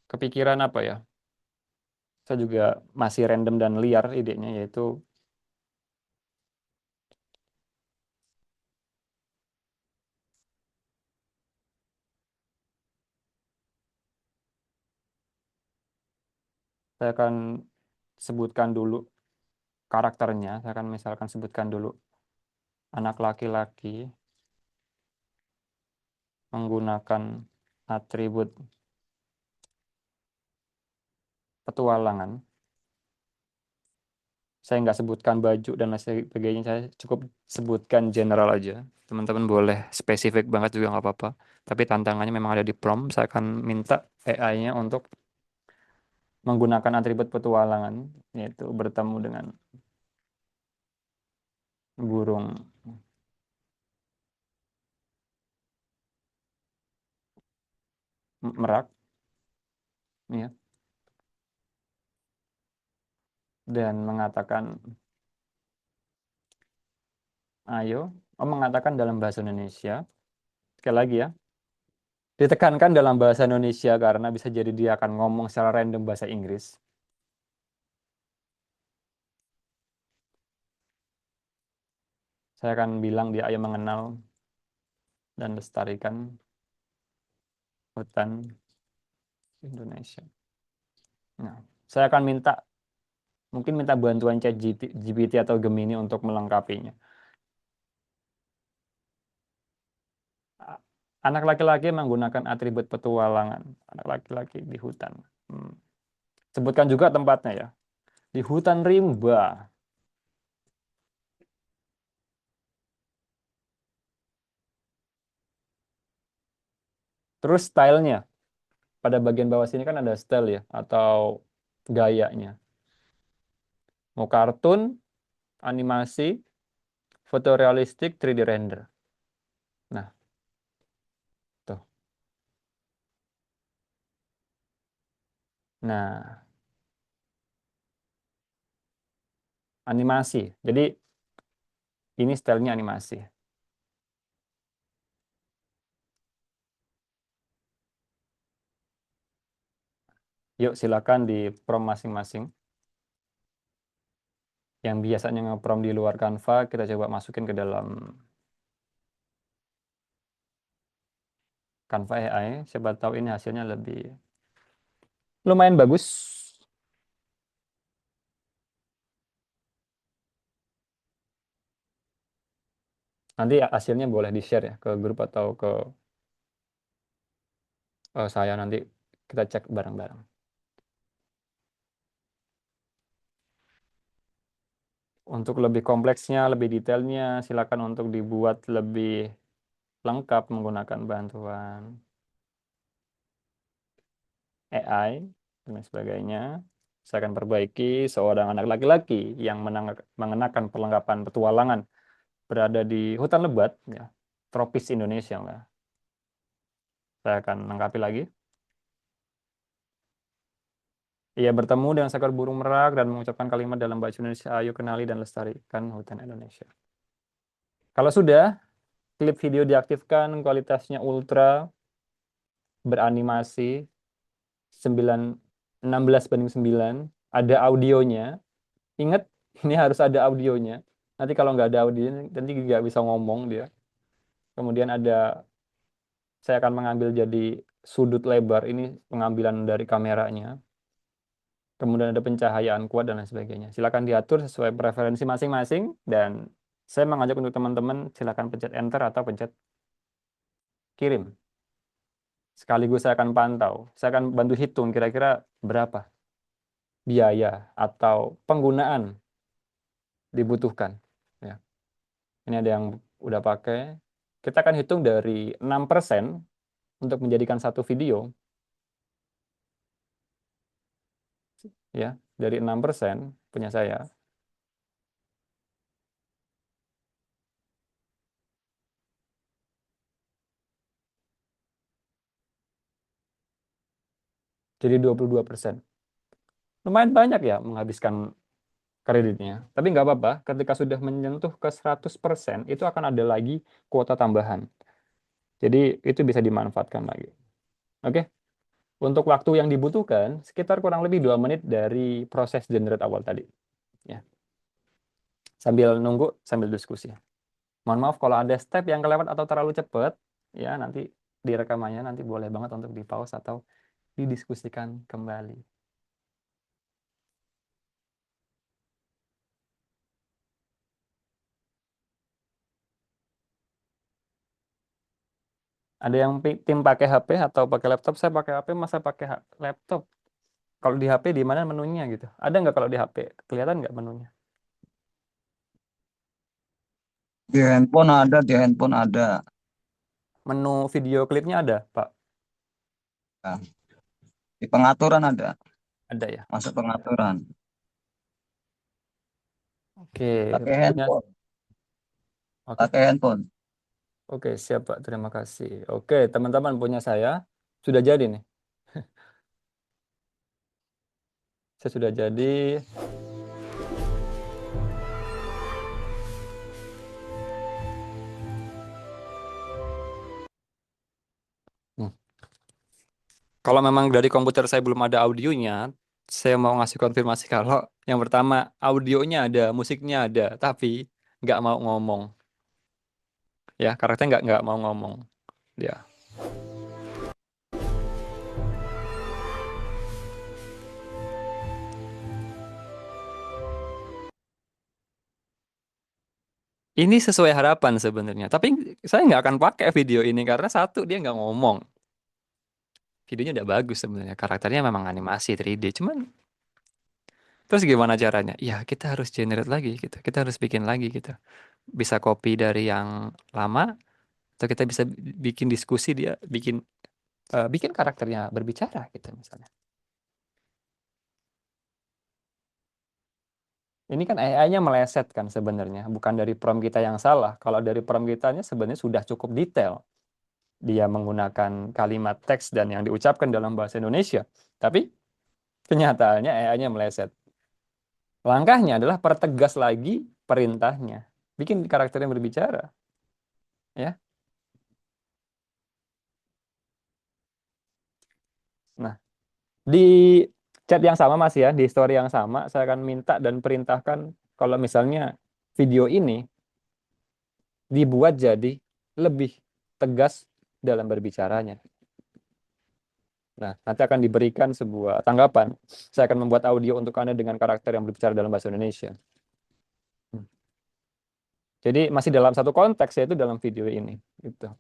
kepikiran apa ya. Saya juga masih random dan liar idenya, yaitu saya akan sebutkan dulu karakternya. Saya akan misalkan sebutkan dulu anak laki-laki menggunakan atribut petualangan. Saya nggak sebutkan baju dan lain sebagainya, saya cukup sebutkan general aja. Teman-teman boleh spesifik banget juga nggak apa-apa. Tapi tantangannya memang ada di prompt. Saya akan minta AI-nya untuk menggunakan atribut petualangan, yaitu bertemu dengan burung merak, ya, dan mengatakan, ayo, mengatakan dalam bahasa Indonesia. Sekali lagi ya, ditekankan dalam bahasa Indonesia karena bisa jadi dia akan ngomong secara random bahasa Inggris. Saya akan bilang dia ayo mengenal dan lestarikan hutan Indonesia. Nah, saya akan minta Mungkin minta bantuan ChatGPT atau Gemini untuk melengkapinya. Anak laki-laki menggunakan atribut petualangan. Anak laki-laki di hutan. Sebutkan juga tempatnya ya. Di hutan rimba. Terus stylenya. Pada bagian bawah sini kan ada style ya. Atau gayanya. Mau kartun, animasi, fotorealistik, 3D render. Nah, tuh. Nah, animasi. Jadi ini stylenya animasi. Yuk silakan di prom masing-masing. Yang biasanya nge-prom di luar Canva, kita coba masukin ke dalam Canva AI. Siapa tahu ini hasilnya lebih lumayan bagus. Nanti hasilnya boleh di-share ya ke grup atau ke saya, nanti kita cek bareng-bareng. Untuk lebih kompleksnya, lebih detailnya, silakan untuk dibuat lebih lengkap menggunakan bantuan AI dan lain sebagainya. Saya akan perbaiki seorang anak laki-laki yang mengenakan perlengkapan petualangan berada di hutan lebat, ya, tropis Indonesia lah. Saya akan lengkapi lagi. Ia bertemu dengan seekor burung merak dan mengucapkan kalimat dalam bahasa Indonesia, ayo kenali dan lestarikan hutan Indonesia. Kalau sudah, klip video diaktifkan, kualitasnya ultra, beranimasi, 16:9, ada audionya. Ingat, ini harus ada audionya. Nanti kalau nggak ada audionya, nanti nggak bisa ngomong dia. Kemudian saya akan mengambil jadi sudut lebar, ini pengambilan dari kameranya. Kemudian ada pencahayaan kuat dan lain sebagainya. Silakan diatur sesuai preferensi masing-masing, dan saya mengajak untuk teman-teman silakan pencet enter atau pencet kirim. Sekaligus saya akan pantau, saya akan bantu hitung kira-kira berapa biaya atau penggunaan dibutuhkan. Ya. Ini ada yang udah pakai. Kita akan hitung dari 6% untuk menjadikan satu video. Ya, dari 6% punya saya. Jadi 22%. Lumayan banyak ya menghabiskan kreditnya. Tapi nggak apa-apa, ketika sudah menyentuh ke 100%, itu akan ada lagi kuota tambahan. Jadi itu bisa dimanfaatkan lagi. Oke? Untuk waktu yang dibutuhkan, sekitar kurang lebih 2 menit dari proses generate awal tadi. Ya. Sambil nunggu, sambil diskusi. Mohon maaf kalau ada step yang kelewat atau terlalu cepat, ya nanti di rekamannya nanti boleh banget untuk di pause atau didiskusikan kembali. Ada yang tim pakai HP atau pakai laptop? Saya pakai HP, masa pakai laptop? Kalau di HP di mana menunya gitu? Ada nggak kalau di HP? Kelihatan nggak menunya? Di handphone ada. Menu video klipnya ada, Pak? Nah, di pengaturan ada. Ada ya? Masuk pengaturan. Oke. Pakai handphone. Oke. Pakai handphone. Oke, siap Pak. Terima kasih. Oke, teman-teman punya saya sudah jadi nih. Saya sudah jadi. Kalau memang dari komputer saya belum ada audionya, saya mau ngasih konfirmasi kalau yang pertama audionya ada, musiknya ada, tapi nggak mau ngomong. Ya, karakternya nggak mau ngomong. Ya. Ini sesuai harapan sebenarnya. Tapi saya nggak akan pakai video ini karena satu dia nggak ngomong. Videonya udah bagus sebenarnya. Karakternya memang animasi 3D. Cuman terus gimana caranya? Ya kita harus generate lagi gitu. Kita harus bikin lagi gitu. Bisa copy dari yang lama atau kita bisa bikin diskusi dia bikin karakternya berbicara gitu misalnya. Ini kan AI-nya meleset kan sebenarnya, bukan dari prompt kita yang salah. Kalau dari prompt kitanya sebenarnya sudah cukup detail. Dia menggunakan kalimat teks dan yang diucapkan dalam bahasa Indonesia. Tapi kenyataannya AI-nya meleset. Langkahnya adalah pertegas lagi perintahnya. Bikin karakter yang berbicara. Ya. Nah, di chat yang sama Mas ya, di story yang sama, saya akan minta dan perintahkan kalau misalnya video ini dibuat jadi lebih tegas dalam berbicaranya. Nah, nanti akan diberikan sebuah tanggapan. Saya akan membuat audio untuk Anda dengan karakter yang berbicara dalam bahasa Indonesia. Jadi masih dalam satu konteks, yaitu dalam video ini. Gitu.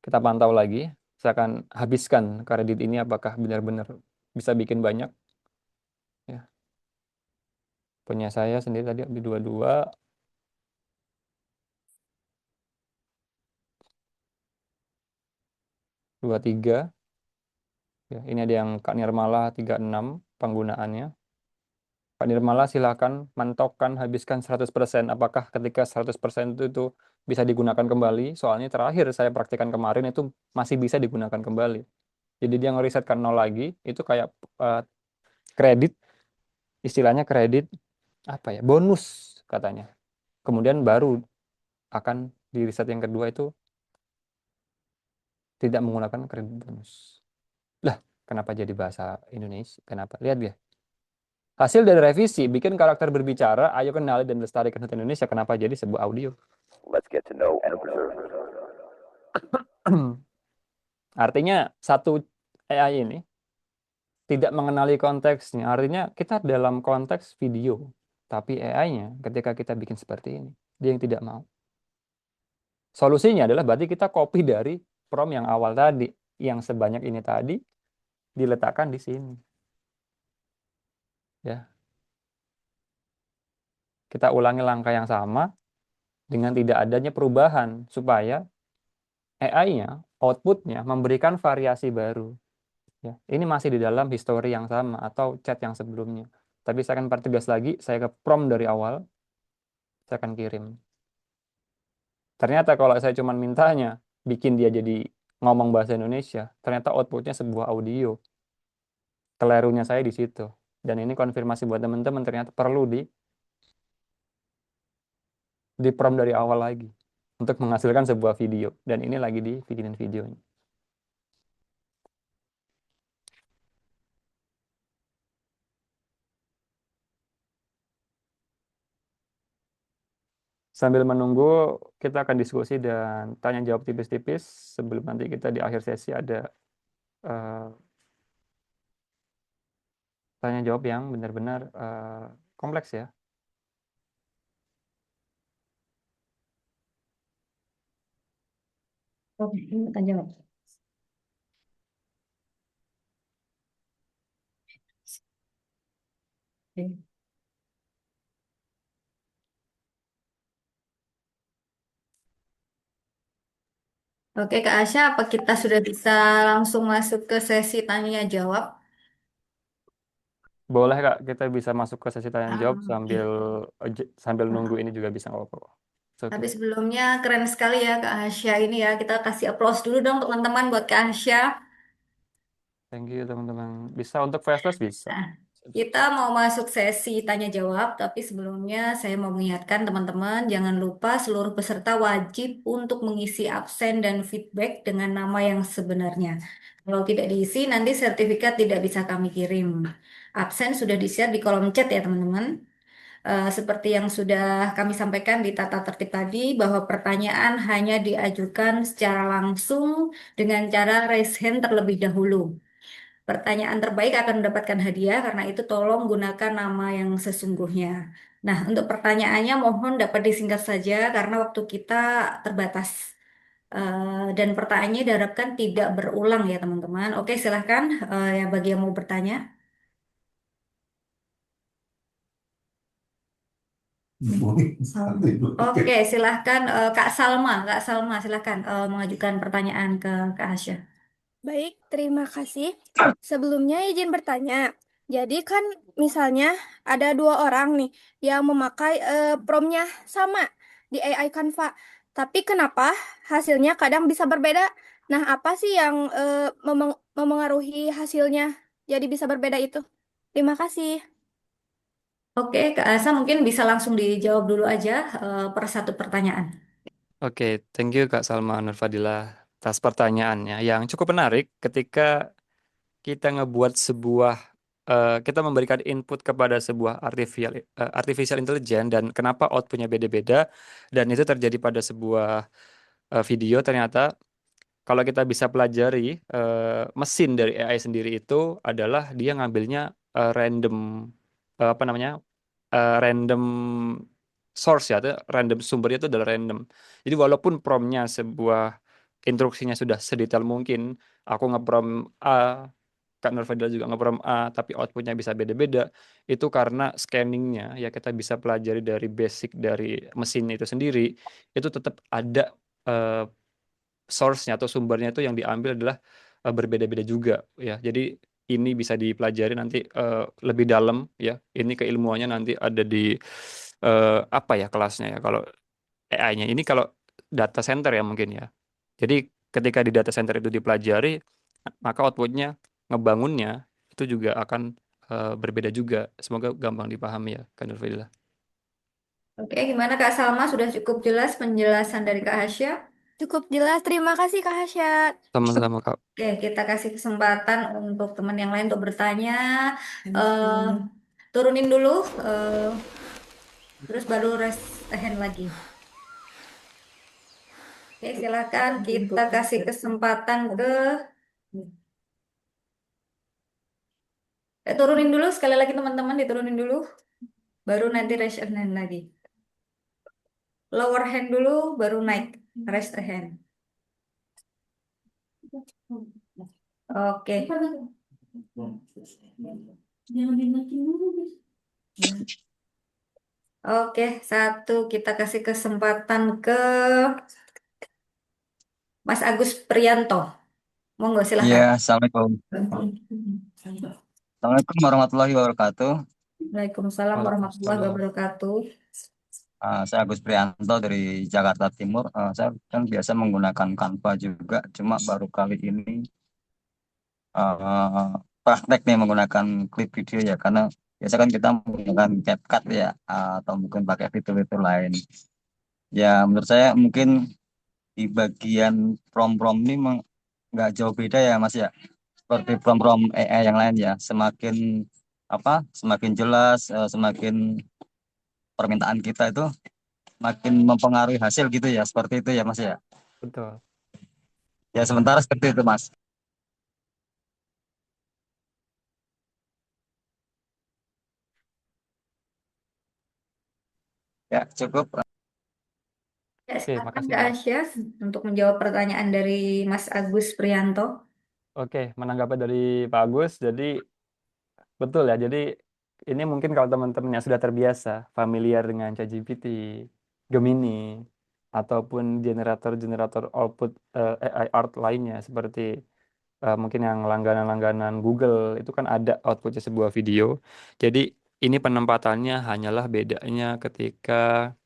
Kita pantau lagi. Saya akan habiskan kredit ini apakah benar-benar bisa bikin banyak. Ya. Punya saya sendiri tadi di 22. 23. Ya, ini ada yang Kak Nirmala 36 penggunaannya. Kak Nirmala silakan mantokkan habiskan 100%. Apakah ketika 100% itu bisa digunakan kembali? Soalnya terakhir saya praktikkan kemarin itu masih bisa digunakan kembali. Jadi dia ngerisetkan nol lagi, itu kayak kredit, istilahnya kredit apa ya? Bonus katanya. Kemudian baru akan di riset yang kedua itu tidak menggunakan kredit bonus. Lah, kenapa jadi bahasa Indonesia? Kenapa? Lihat ya. Hasil dari revisi, bikin karakter berbicara, ayo kenali dan lestarikan hutan Indonesia. Kenapa jadi sebuah audio? Let's get to know and observe. Artinya satu AI ini tidak mengenali konteksnya. Artinya kita dalam konteks video. Tapi AI-nya ketika kita bikin seperti ini, dia yang tidak mau. Solusinya adalah berarti kita copy dari prompt yang awal tadi. Yang sebanyak ini tadi diletakkan di sini. Ya. Kita ulangi langkah yang sama dengan tidak adanya perubahan supaya AI-nya, output-nya memberikan variasi baru. Ya, ini masih di dalam history yang sama atau chat yang sebelumnya. Tapi saya akan pertegas lagi, saya ke prompt dari awal, saya akan kirim. Ternyata kalau saya cuma mintanya, bikin dia jadi ngomong bahasa Indonesia, ternyata output-nya sebuah audio. Kelirunya saya di situ. Dan ini konfirmasi buat teman-teman, ternyata perlu di prompt dari awal lagi untuk menghasilkan sebuah video. Dan ini lagi di videonya. Sambil menunggu, kita akan diskusi dan tanya jawab tipis-tipis sebelum nanti kita di akhir sesi ada tanya jawab yang benar-benar kompleks ya. Oke, tanya jawab. Oke. Oke, Kak Asya, apa kita sudah bisa langsung masuk ke sesi tanya jawab? Boleh Kak, kita bisa masuk ke sesi tanya jawab Oke. sambil nunggu ini juga bisa nggak apa-apa. It's okay. Tapi sebelumnya keren sekali ya Kak Asya ini ya. Kita kasih applause dulu dong teman-teman buat Kak Asya. Thank you teman-teman. Bisa untuk faceless bisa. Nah, kita mau masuk sesi tanya jawab, tapi sebelumnya saya mau mengingatkan teman-teman, jangan lupa seluruh peserta wajib untuk mengisi absen dan feedback dengan nama yang sebenarnya. Kalau tidak diisi, nanti sertifikat tidak bisa kami kirim. Absen sudah di-share di kolom chat ya teman-teman. Seperti yang sudah kami sampaikan di tata tertib tadi, bahwa pertanyaan hanya diajukan secara langsung dengan cara raise hand terlebih dahulu. Pertanyaan terbaik akan mendapatkan hadiah, karena itu tolong gunakan nama yang sesungguhnya. Nah, untuk pertanyaannya mohon dapat disingkat saja karena waktu kita terbatas. Dan pertanyaannya diharapkan tidak berulang ya teman-teman. Oke, silahkan ya bagi yang mau bertanya. Oke, silahkan Kak Salma. Kak Salma, silahkan mengajukan pertanyaan ke Kak Hasya. Baik, terima kasih. Sebelumnya izin bertanya. Jadi kan misalnya ada dua orang nih yang memakai promptnya sama di AI Canva. Tapi kenapa hasilnya kadang bisa berbeda? Nah, apa sih yang memengaruhi hasilnya jadi bisa berbeda itu? Terima kasih. Oke, Kak Asa mungkin bisa langsung dijawab dulu aja per satu pertanyaan. Oke, thank you Kak Salma Nurfadilah atas pertanyaannya yang cukup menarik ketika kita ngebuat sebuah kita memberikan input kepada sebuah artificial intelligence dan kenapa outputnya beda-beda dan itu terjadi pada sebuah video ternyata kalau kita bisa pelajari mesin dari AI sendiri itu adalah dia ngambilnya random apa namanya random source ya, atau random sumbernya itu adalah random. Jadi walaupun promptnya sebuah instruksinya sudah sedetail mungkin, aku ngeprompt A, Kak Nurfadila juga ngeprompt A, tapi outputnya bisa beda-beda. Itu karena scanningnya ya kita bisa pelajari dari basic dari mesin itu sendiri, itu tetap ada eh, source-nya atau sumbernya itu yang diambil adalah berbeda-beda juga ya. Jadi ini bisa dipelajari nanti lebih dalam ya. Ini keilmuannya nanti ada di apa ya kelasnya ya kalau AI-nya. Ini kalau data center ya mungkin ya. Jadi ketika di data center itu dipelajari, maka outputnya ngebangunnya itu juga akan berbeda juga. Semoga gampang dipahami ya, Kak Nurfadila. Oke, gimana Kak Salma? Sudah cukup jelas penjelasan dari Kak Hasya? Cukup jelas. Terima kasih Kak Hasyat. Sama-sama Kak. Oke, kita kasih kesempatan untuk teman yang lain untuk bertanya. Eh, turunin dulu, terus baru raise hand lagi. Oke, silakan kita kasih kesempatan ke turunin dulu sekali lagi teman-teman, diturunin dulu, baru nanti raise hand lagi. Lower hand dulu, baru naik raise the hand. Oke. Oke, satu kita kasih kesempatan ke Mas Agus Prianto. Monggo Iya, silahkan. Assalamualaikum. Assalamualaikum warahmatullahi wabarakatuh. Waalaikumsalam warahmatullahi Waalaikumsalam. wabarakatuh. Saya Agus Prianto dari Jakarta Timur. Saya kan biasa menggunakan Canva juga, cuma baru kali ini eh, praktek nih menggunakan klip video ya, karena biasa kan kita menggunakan CapCut ya, atau mungkin pakai fitur-fitur lain. Ya, menurut saya mungkin di bagian prom-prom ini nggak jauh beda ya, Mas ya. Seperti prom-prom AI yang lain ya, semakin semakin jelas, semakin permintaan kita itu makin mempengaruhi hasil gitu ya, seperti itu ya Mas ya. Betul. Ya sementara seperti itu Mas. Ya cukup. Ya, Oke, silakan makasih Kak Mas. Asya untuk menjawab pertanyaan dari Mas Agus Prianto. Oke, menanggapi dari Pak Agus, jadi betul ya. Jadi ini mungkin kalau teman-teman yang sudah terbiasa familiar dengan ChatGPT, Gemini, ataupun generator-generator output AI art lainnya seperti mungkin yang langganan-langganan Google itu kan ada outputnya sebuah video. Jadi ini penempatannya hanyalah bedanya ketika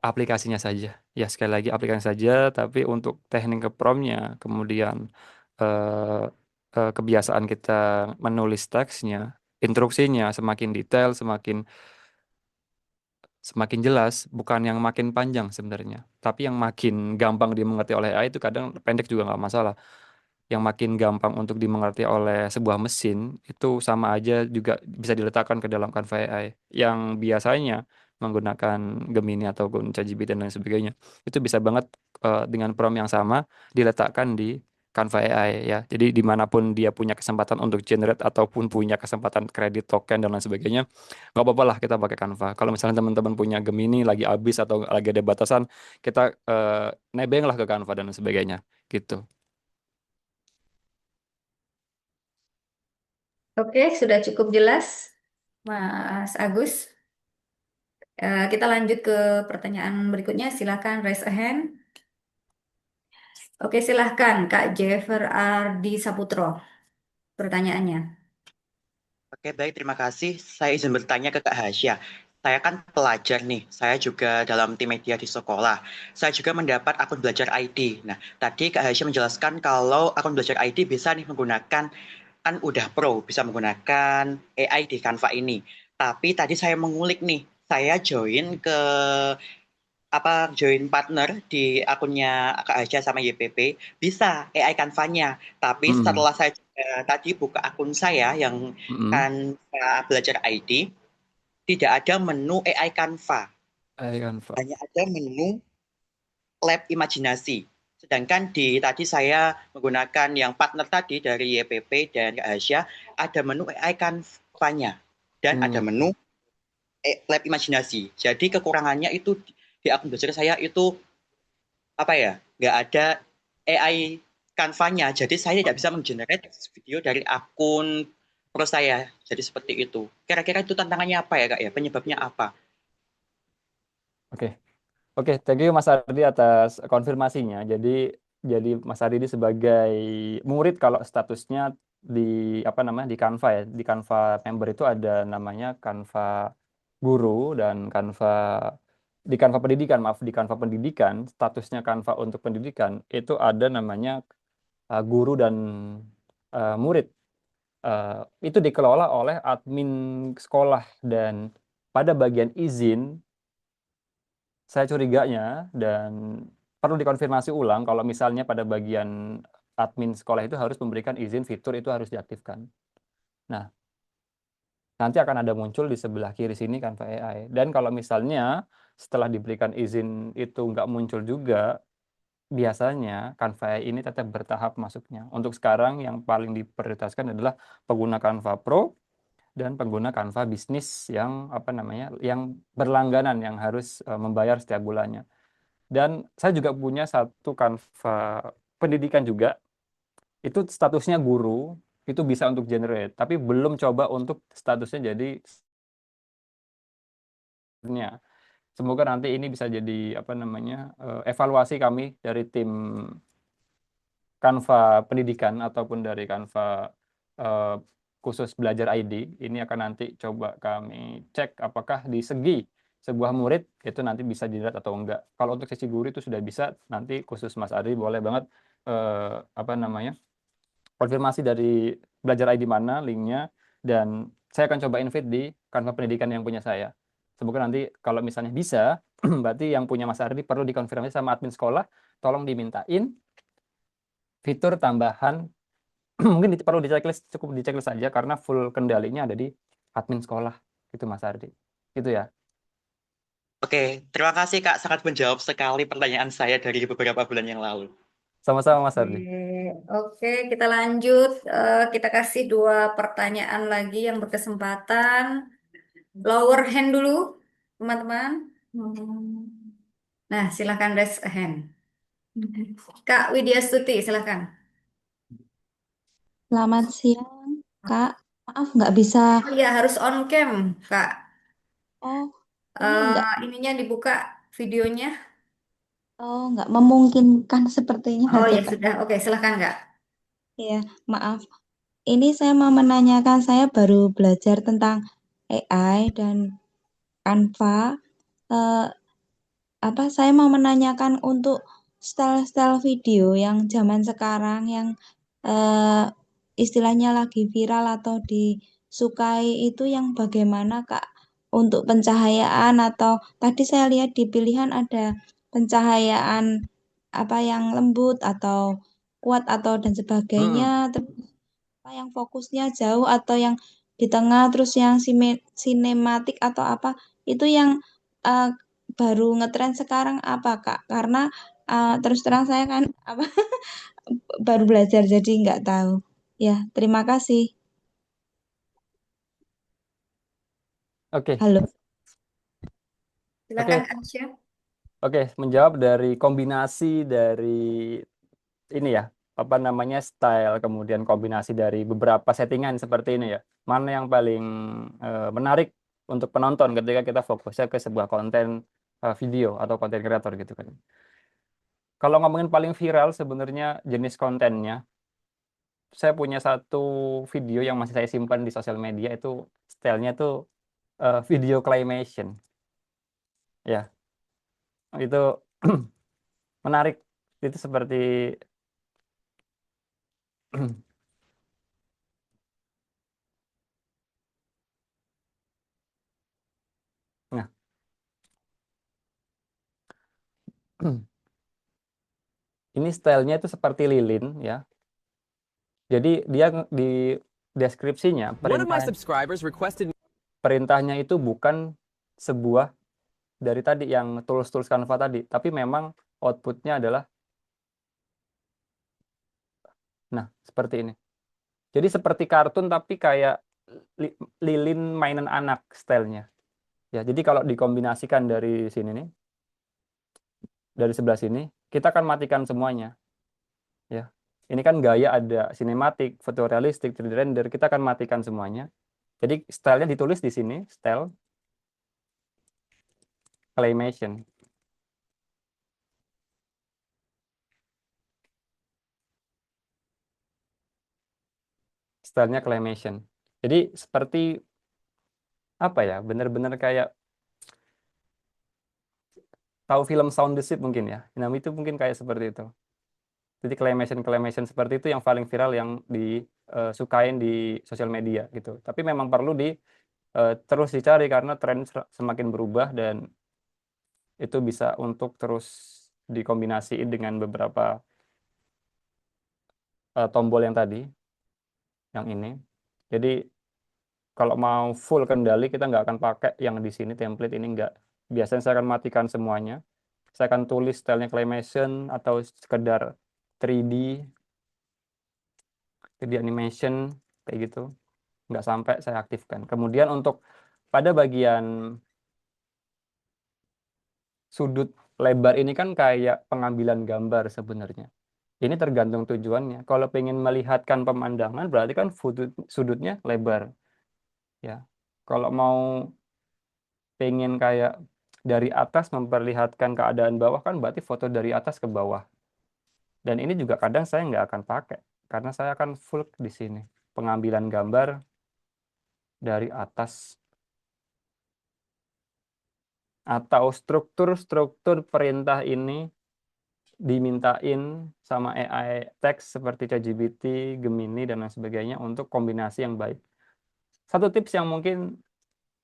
aplikasinya saja. Ya sekali lagi aplikasi saja, tapi untuk teknik ke promptnya, kemudian eh, kebiasaan kita menulis teksnya, instruksinya semakin detail, semakin semakin jelas, bukan yang makin panjang sebenarnya, tapi yang makin gampang dimengerti oleh AI itu kadang pendek juga nggak masalah. Yang makin gampang untuk dimengerti oleh sebuah mesin itu sama aja juga bisa diletakkan ke dalam Canva AI yang biasanya menggunakan Gemini atau ChatGPT dan lain sebagainya. Itu bisa banget dengan prompt yang sama diletakkan di Canva AI ya. Jadi dimanapun dia punya kesempatan untuk generate ataupun punya kesempatan kredit token dan lain sebagainya, nggak apa-apa lah kita pakai Canva. Kalau misalnya teman-teman punya Gemini lagi habis atau lagi ada batasan, kita nebeng lah ke Canva dan lain sebagainya gitu. Oke, sudah cukup jelas, Mas Agus. Kita lanjut ke pertanyaan berikutnya. Silakan raise a hand. Oke, silahkan Kak Jeffer Ardi Saputro. Pertanyaannya. Oke, baik. Terima kasih. Saya izin bertanya ke Kak Hasya. Saya kan pelajar nih. Saya juga dalam tim media di sekolah. Saya juga mendapat akun belajar ID. Nah, tadi Kak Hasya menjelaskan kalau akun belajar ID bisa nih menggunakan, kan udah pro, bisa menggunakan AI di Canva ini. Tapi tadi saya mengulik nih. Saya join partner di akunnya Kak Hasya sama YPP, bisa AI Canva-nya. Tapi setelah saya juga tadi buka akun saya yang Canva Belajar ID, tidak ada menu AI Canva. Hanya ada menu Lab Imajinasi. Sedangkan tadi saya menggunakan yang partner tadi dari YPP dan Kak Hasya, ada menu AI Canva-nya. Dan ada menu Lab Imajinasi. Jadi kekurangannya itu di akun belajar saya itu nggak ada AI Canva-nya, jadi saya tidak bisa menggenerate video dari akun pro saya, jadi seperti itu. Kira-kira itu tantangannya apa ya Kak ya, penyebabnya apa? Oke, thank you Mas Ardi atas konfirmasinya. Jadi Mas Ardi ini sebagai murid kalau statusnya di di Canva ya, di Canva member itu ada namanya Canva guru dan di Canva pendidikan, maaf, di Canva pendidikan, statusnya Canva untuk pendidikan itu ada namanya guru dan murid. Itu dikelola oleh admin sekolah dan pada bagian izin saya curiganya dan perlu dikonfirmasi ulang kalau misalnya pada bagian admin sekolah itu harus memberikan izin fitur itu harus diaktifkan. Nah, nanti akan ada muncul di sebelah kiri sini Canva AI. Dan kalau misalnya setelah diberikan izin itu nggak muncul juga, biasanya Canva AI ini tetap bertahap masuknya. Untuk sekarang yang paling diprioritaskan adalah pengguna Canva Pro dan pengguna Canva bisnis yang yang berlangganan yang harus membayar setiap bulannya. Dan saya juga punya satu Canva pendidikan juga, itu statusnya guru, itu bisa untuk generate, tapi belum coba untuk statusnya jadi semoga nanti ini bisa jadi evaluasi kami dari tim Canva pendidikan ataupun dari Canva khusus belajar ID. Ini akan nanti coba kami cek apakah di segi sebuah murid itu nanti bisa dilihat atau enggak. Kalau untuk sesi guru itu sudah bisa, nanti khusus Mas Ardi boleh banget konfirmasi dari belajar ID mana linknya, dan saya akan coba invite di Canva pendidikan yang punya saya. Semoga nanti kalau misalnya bisa, berarti yang punya Mas Ardi perlu dikonfirmasi sama admin sekolah, tolong dimintain fitur tambahan mungkin perlu cukup di checklist saja karena full kendalinya ada di admin sekolah. Itu Mas Ardi. Itu ya. Oke, terima kasih Kak, sangat menjawab sekali pertanyaan saya dari beberapa bulan yang lalu. Sama-sama Mas Ardi. Oke, kita lanjut. Kita kasih 2 pertanyaan lagi yang berkesempatan. Lower hand dulu, teman-teman. Nah, silakan raise a hand. Kak Widya Stuti, silakan. Selamat siang, Kak. Maaf, nggak bisa. Iya, harus on cam, Kak. Oh, ini ininya dibuka videonya. Oh, nggak memungkinkan sepertinya. Oh ya Kak. sudah, oke, silakan Kak. Iya, maaf. Ini saya mau menanyakan, saya baru belajar tentang AI dan Canva. Saya mau menanyakan untuk style-style video yang zaman sekarang yang istilahnya lagi viral atau disukai itu yang bagaimana Kak untuk pencahayaan, atau tadi saya lihat di pilihan ada pencahayaan yang lembut atau kuat atau dan sebagainya, terus yang fokusnya jauh atau yang di tengah, terus yang sinematik atau apa itu yang baru ngetren sekarang apa Kak? Karena terus terang saya kan baru belajar jadi nggak tahu. Ya, terima kasih. Oke, Halo. Silakan oke, Arsya. oke. Menjawab dari kombinasi dari ini ya, apa namanya style, kemudian kombinasi dari beberapa settingan seperti ini ya. Mana yang paling menarik untuk penonton ketika kita fokusnya ke sebuah konten video atau konten kreator gitu kan. Kalau ngomongin paling viral sebenarnya jenis kontennya, saya punya satu video yang masih saya simpan di sosial media itu stylenya tuh video claymation. Ya, itu menarik. Itu seperti nah, ini stylenya itu seperti lilin ya. Jadi dia di deskripsinya One of my subscribers requested perintahnya itu bukan sebuah dari tadi yang tools Canva tadi, tapi memang outputnya adalah nah seperti ini. Jadi seperti kartun tapi kayak lilin mainan anak stylenya. Ya, jadi kalau dikombinasikan dari sini nih, dari sebelah sini, kita akan matikan semuanya. Ya, ini kan gaya ada sinematik, fotorealistik, 3D render, kita akan matikan semuanya. Jadi stylenya ditulis di sini, style claymation. Stylenya claymation. Jadi seperti apa ya? Benar-benar kayak tahu film Sound the Ship mungkin ya. Nah, itu mungkin kayak seperti itu. Jadi claymation seperti itu yang paling viral yang disukain di sosial media gitu. Tapi memang perlu terus dicari karena tren semakin berubah dan itu bisa untuk terus dikombinasiin dengan beberapa tombol yang tadi, yang ini. Jadi kalau mau full kendali kita nggak akan pakai yang di sini template ini nggak. Biasanya saya akan matikan semuanya. Saya akan tulis stylenya claymation atau sekedar 3D animation kayak gitu. Nggak sampai saya aktifkan. Kemudian untuk pada bagian sudut lebar ini kan kayak pengambilan gambar sebenarnya. Ini tergantung tujuannya. Kalau pengen melihatkan pemandangan berarti kan sudutnya lebar. Ya. Kalau mau pengen kayak dari atas memperlihatkan keadaan bawah kan berarti foto dari atas ke bawah. Dan ini juga kadang saya nggak akan pakai karena saya akan full di sini. Pengambilan gambar dari atas. Atau struktur-struktur perintah ini dimintain sama AI text seperti ChatGPT, Gemini, dan lain sebagainya untuk kombinasi yang baik. Satu tips yang mungkin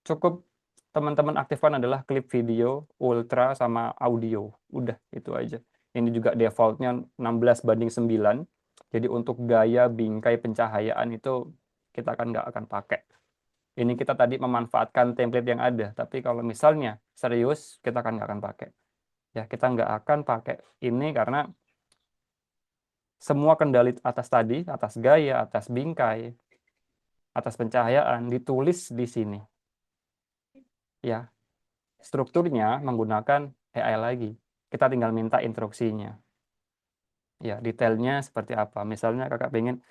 cukup teman-teman aktifkan adalah klip video, ultra, sama audio. Udah, itu aja. Ini juga defaultnya 16:9. Jadi untuk gaya, bingkai, pencahayaan itu kita nggak akan pakai. Ini kita tadi memanfaatkan template yang ada. Tapi kalau misalnya serius, kita nggak akan pakai. Ya, kita nggak akan pakai ini karena semua kendali atas tadi, atas gaya, atas bingkai, atas pencahayaan ditulis di sini. Ya, strukturnya menggunakan AI lagi. Kita tinggal minta instruksinya. Ya, detailnya seperti apa. Misalnya kakak pengen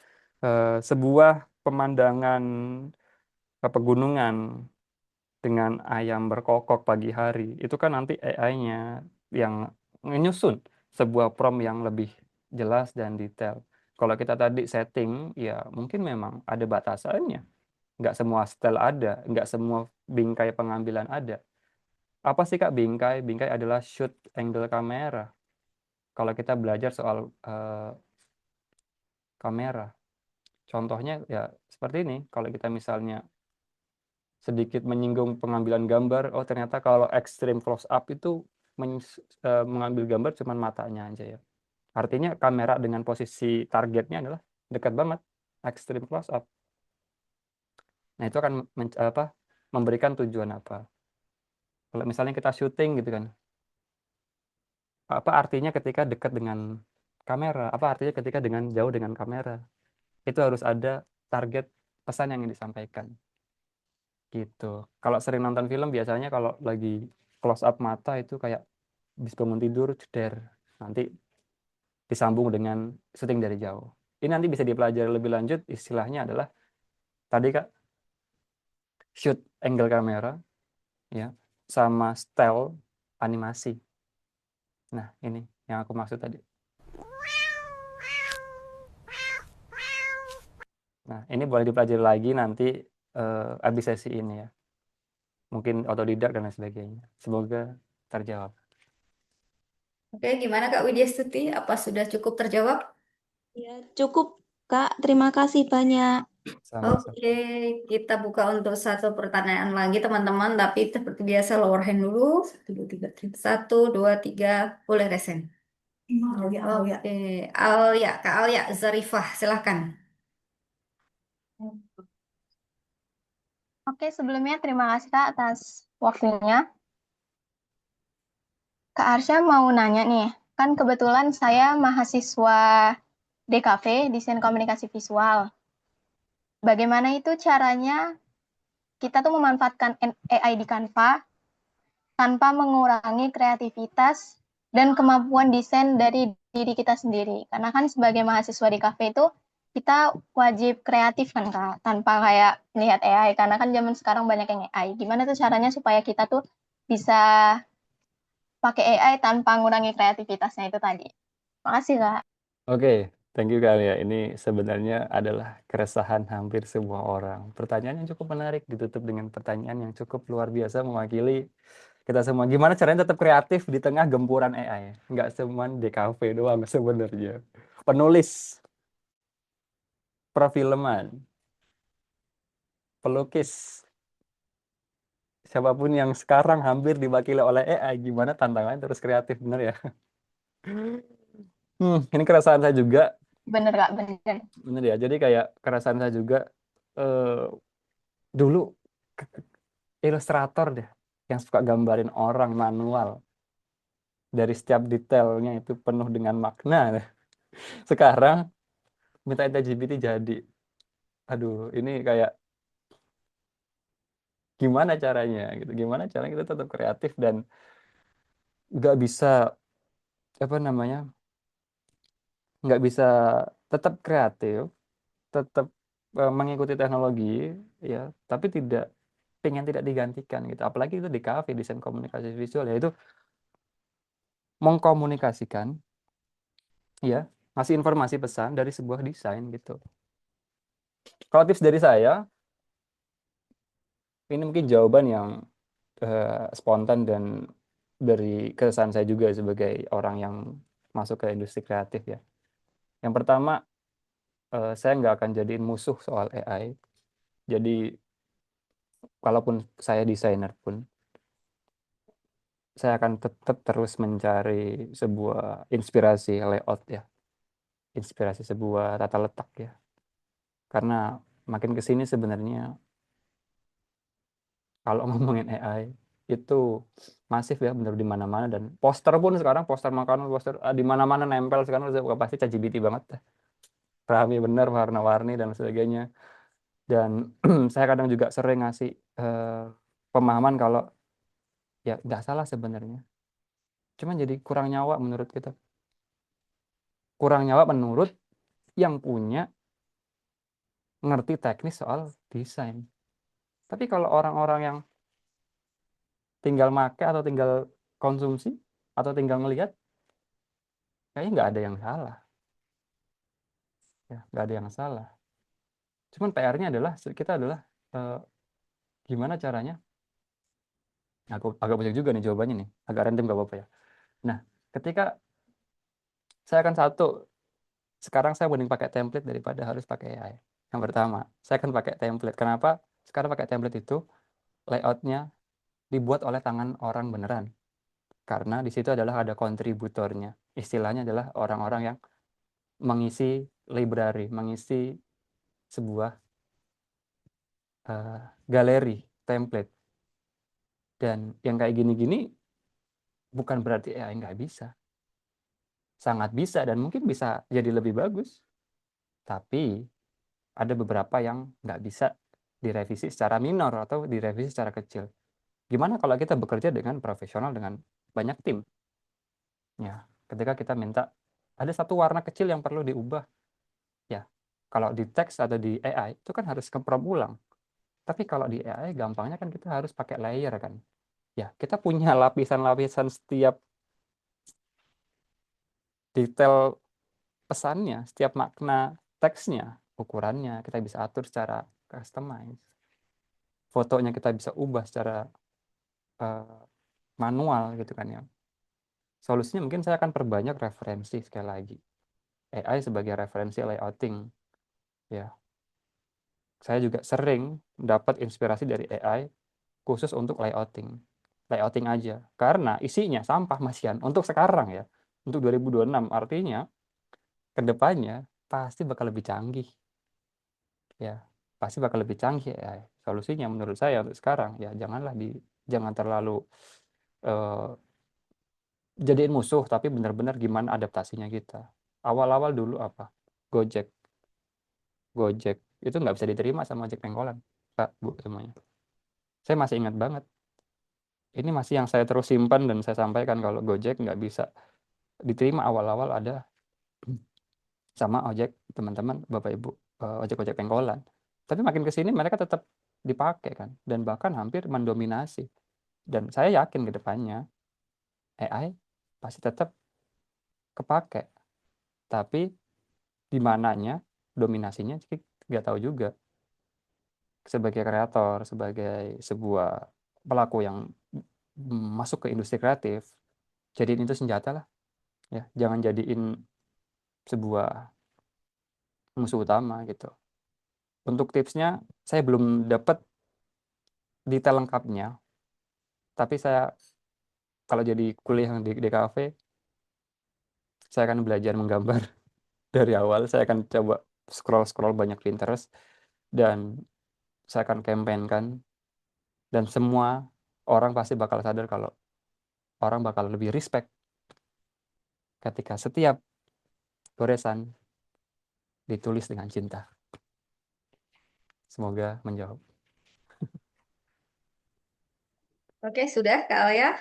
sebuah pemandangan pegunungan dengan ayam berkokok pagi hari. Itu kan nanti AI-nya yang menyusun sebuah prompt yang lebih jelas dan detail. Kalau kita tadi setting, ya mungkin memang ada batasannya. Nggak semua style ada, nggak semua bingkai pengambilan ada. Apa sih Kak bingkai? Bingkai adalah shoot angle kamera. Kalau kita belajar soal kamera, contohnya ya seperti ini. Kalau kita misalnya sedikit menyinggung pengambilan gambar, oh ternyata kalau extreme close up itu mengambil gambar cuma matanya aja ya. Artinya kamera dengan posisi targetnya adalah dekat banget, extreme close up. Nah, itu akan memberikan tujuan apa? Kalau misalnya kita syuting gitu kan, apa artinya ketika dekat dengan kamera. Apa artinya ketika dengan jauh dengan kamera? Itu harus ada target pesan yang ingin disampaikan. Gitu. Kalau sering nonton film biasanya kalau lagi close up mata itu kayak habis bangun tidur jeder. Nanti disambung dengan syuting dari jauh. Ini nanti bisa dipelajari lebih lanjut, istilahnya adalah tadi Kak, shoot angle kamera ya sama style animasi. Nah, ini yang aku maksud tadi. Nah, ini boleh dipelajari lagi nanti habis sesi ini ya. Mungkin otodidak dan lain sebagainya. Semoga terjawab. Oke, gimana Kak Widya Stuti? Apa sudah cukup terjawab? Ya, cukup, Kak. Terima kasih banyak. Sama-sama. Oke, kita buka untuk satu pertanyaan lagi teman-teman, tapi seperti biasa lower hand dulu. 1, 2, 3, boleh resen. Oke, Alia, Kak Alia, Zarifah, silahkan. Oke, sebelumnya terima kasih Kak atas waktunya. Kak Arsya mau nanya nih, kan kebetulan saya mahasiswa DKV, Desain Komunikasi Visual. Bagaimana itu caranya kita tuh memanfaatkan AI di Canva tanpa mengurangi kreativitas dan kemampuan desain dari diri kita sendiri. Karena kan sebagai mahasiswa di kafe itu kita wajib kreatif kan Kak, tanpa kayak melihat AI. Karena kan zaman sekarang banyak yang AI. Gimana tuh caranya supaya kita tuh bisa pakai AI tanpa ngurangi kreativitasnya itu tadi. Makasih Kak. Oke, thank you Kak Alia. Ini sebenarnya adalah keresahan hampir semua orang. Pertanyaan yang cukup menarik ditutup dengan pertanyaan yang cukup luar biasa mewakili kita semua. Gimana caranya tetap kreatif di tengah gempuran AI? Nggak cuma di kafe doang sebenarnya. Penulis, perfilman, pelukis, siapapun yang sekarang hampir diwakili oleh AI, gimana tantangannya terus kreatif, bener ya? Ini keresahan saya juga, Bener Kak, bener. bener ya. Jadi kayak keresahan saya juga dulu ilustrator deh yang suka gambarin orang manual dari setiap detailnya itu penuh dengan makna. Sekarang minta ChatGPT jadi, aduh ini kayak gimana caranya gitu? Gimana caranya kita tetap kreatif dan nggak bisa apa namanya? Nggak bisa tetap kreatif, tetap mengikuti teknologi ya, tapi tidak digantikan gitu. Apalagi itu di kafe desain komunikasi visual ya itu mengkomunikasikan ya, ngasih informasi pesan dari sebuah desain gitu. Kalau tips dari saya, ini mungkin jawaban yang spontan dan dari keresahan saya juga sebagai orang yang masuk ke industri kreatif ya. Yang pertama, saya nggak akan jadiin musuh soal AI. Jadi, kalaupun saya desainer pun, saya akan tetap terus mencari sebuah inspirasi layout ya, inspirasi sebuah tata letak ya. Karena makin ke sini sebenarnya kalau ngomongin AI itu masif ya, bener di mana-mana dan poster pun sekarang poster makanan, poster di mana-mana nempel sekarang udah pasti ChatGPT banget dah. Rame bener, warna-warni dan sebagainya. Dan saya kadang juga sering ngasih pemahaman kalau ya nggak salah sebenarnya. Cuman jadi kurang nyawa menurut kita. Kurang nyawa menurut yang punya ngerti teknis soal desain. Tapi kalau orang-orang yang tinggal make atau tinggal konsumsi atau tinggal ngelihat, kayaknya nggak ada yang salah. Ya, nggak ada yang salah. Cuman PR-nya adalah kita adalah gimana caranya? Aku agak banyak juga nih jawabannya nih, agak random gak apa-apa ya. Nah, ketika saya akan sekarang saya mending pakai template daripada harus pakai AI. Yang pertama, saya akan pakai template. Kenapa? Sekarang pakai template itu layoutnya dibuat oleh tangan orang beneran. Karena di situ adalah ada kontributornya. Istilahnya adalah orang-orang yang mengisi library, mengisi sebuah galeri template. Dan yang kayak gini-gini bukan berarti AI nggak bisa. sangat bisa dan mungkin bisa jadi lebih bagus. Tapi ada beberapa yang nggak bisa direvisi secara minor atau direvisi secara kecil. Gimana kalau kita bekerja dengan profesional dengan banyak tim? Ya, ketika kita minta ada satu warna kecil yang perlu diubah. Ya, kalau di teks atau di AI itu kan harus ke-prompt ulang. Tapi kalau di AI gampangnya kan kita harus pakai layer kan. Ya, kita punya lapisan-lapisan setiap detail pesannya, setiap makna teksnya, ukurannya kita bisa atur secara customize. Fotonya kita bisa ubah secara manual gitu kan ya. Solusinya mungkin saya akan perbanyak referensi sekali lagi. AI sebagai referensi layouting. Ya. Saya juga sering dapat inspirasi dari AI khusus untuk layouting. Layouting aja. Karena isinya sampah masihan untuk sekarang ya. Untuk 2026 artinya kedepannya pasti bakal lebih canggih. Ya, pasti bakal lebih canggih AI. Solusinya menurut saya untuk sekarang ya jangan terlalu jadiin musuh, tapi benar-benar gimana adaptasinya kita. Awal-awal dulu apa? Gojek itu nggak bisa diterima sama ojek pengkolan, Pak, Bu, semuanya. Saya masih ingat banget. Ini masih yang saya terus simpan dan saya sampaikan kalau Gojek nggak bisa diterima awal-awal ada sama ojek teman-teman, Bapak Ibu, ojek-ojek pengkolan. Tapi makin ke sini mereka tetap dipakai kan, dan bahkan hampir mendominasi. Dan saya yakin ke depannya AI pasti tetap kepake. Tapi di mananya dominasinya nggak tahu juga. Sebagai kreator, sebagai sebuah pelaku yang masuk ke industri kreatif, jadiin itu senjata lah. Ya, jangan jadiin sebuah musuh utama gitu. Untuk tipsnya, saya belum dapat detail lengkapnya. Tapi saya kalau jadi kuliah di DKV, saya akan belajar menggambar dari awal. Saya akan coba scroll banyak Pinterest dan saya akan campaignkan, dan semua orang pasti bakal sadar kalau orang bakal lebih respect ketika setiap goresan ditulis dengan cinta. Semoga menjawab. Oke, sudah Kak Alia?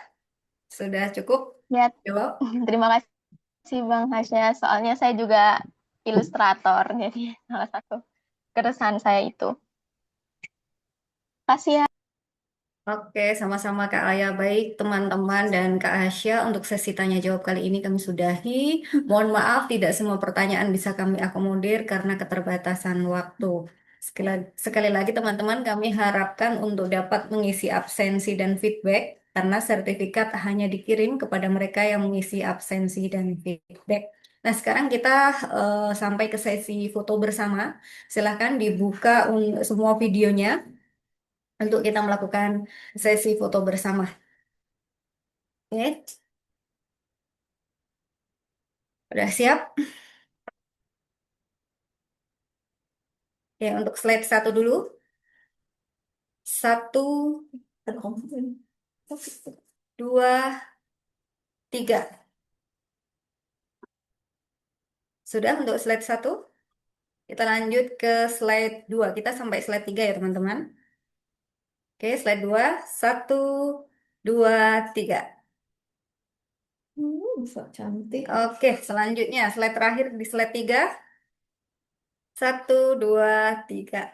Sudah cukup Ya, jawab? terima kasih Bang Hasya. Soalnya saya juga ilustrator, jadi salah satu keresahan saya itu. Kasih ya. Oke, sama-sama Kak Aya. Baik, teman-teman dan Kak Hasya, untuk sesi tanya jawab kali ini kami sudahi. Mohon maaf, tidak semua pertanyaan bisa kami akomodir karena keterbatasan waktu. Sekali lagi teman-teman, kami harapkan untuk dapat mengisi absensi dan feedback, karena sertifikat hanya dikirim kepada mereka yang mengisi absensi dan feedback. Nah, sekarang kita sampai ke sesi foto bersama. Silahkan dibuka semua videonya untuk kita melakukan sesi foto bersama. Oke, udah siap? Ya, untuk slide 1 dulu. 1, 2, 3. Sudah untuk slide 1? Kita lanjut ke slide 2. Kita sampai slide 3 ya teman-teman. Oke, slide 2. 1, 2, 3. So cantik. Oke, selanjutnya slide terakhir di slide 3. 1, 2, 3.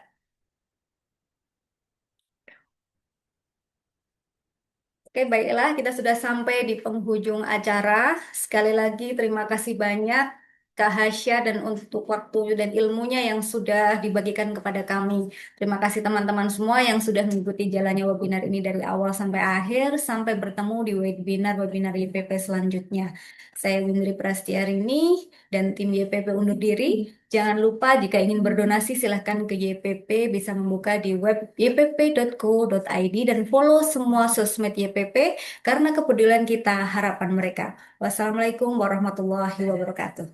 Oke, baiklah, kita sudah sampai di penghujung acara. Sekali lagi, terima kasih banyak Kak Hasya dan untuk waktu dan ilmunya yang sudah dibagikan kepada kami. Terima kasih teman-teman semua yang sudah mengikuti jalannya webinar ini dari awal sampai akhir. Sampai bertemu di webinar-webinar YPP selanjutnya. Saya Windri Prastiarini dan tim YPP undur diri. Jangan lupa jika ingin berdonasi silahkan ke YPP, bisa membuka di web ypp.co.id dan follow semua sosmed YPP karena kepedulian kita harapan mereka. Wassalamualaikum warahmatullahi wabarakatuh.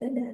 Dadah.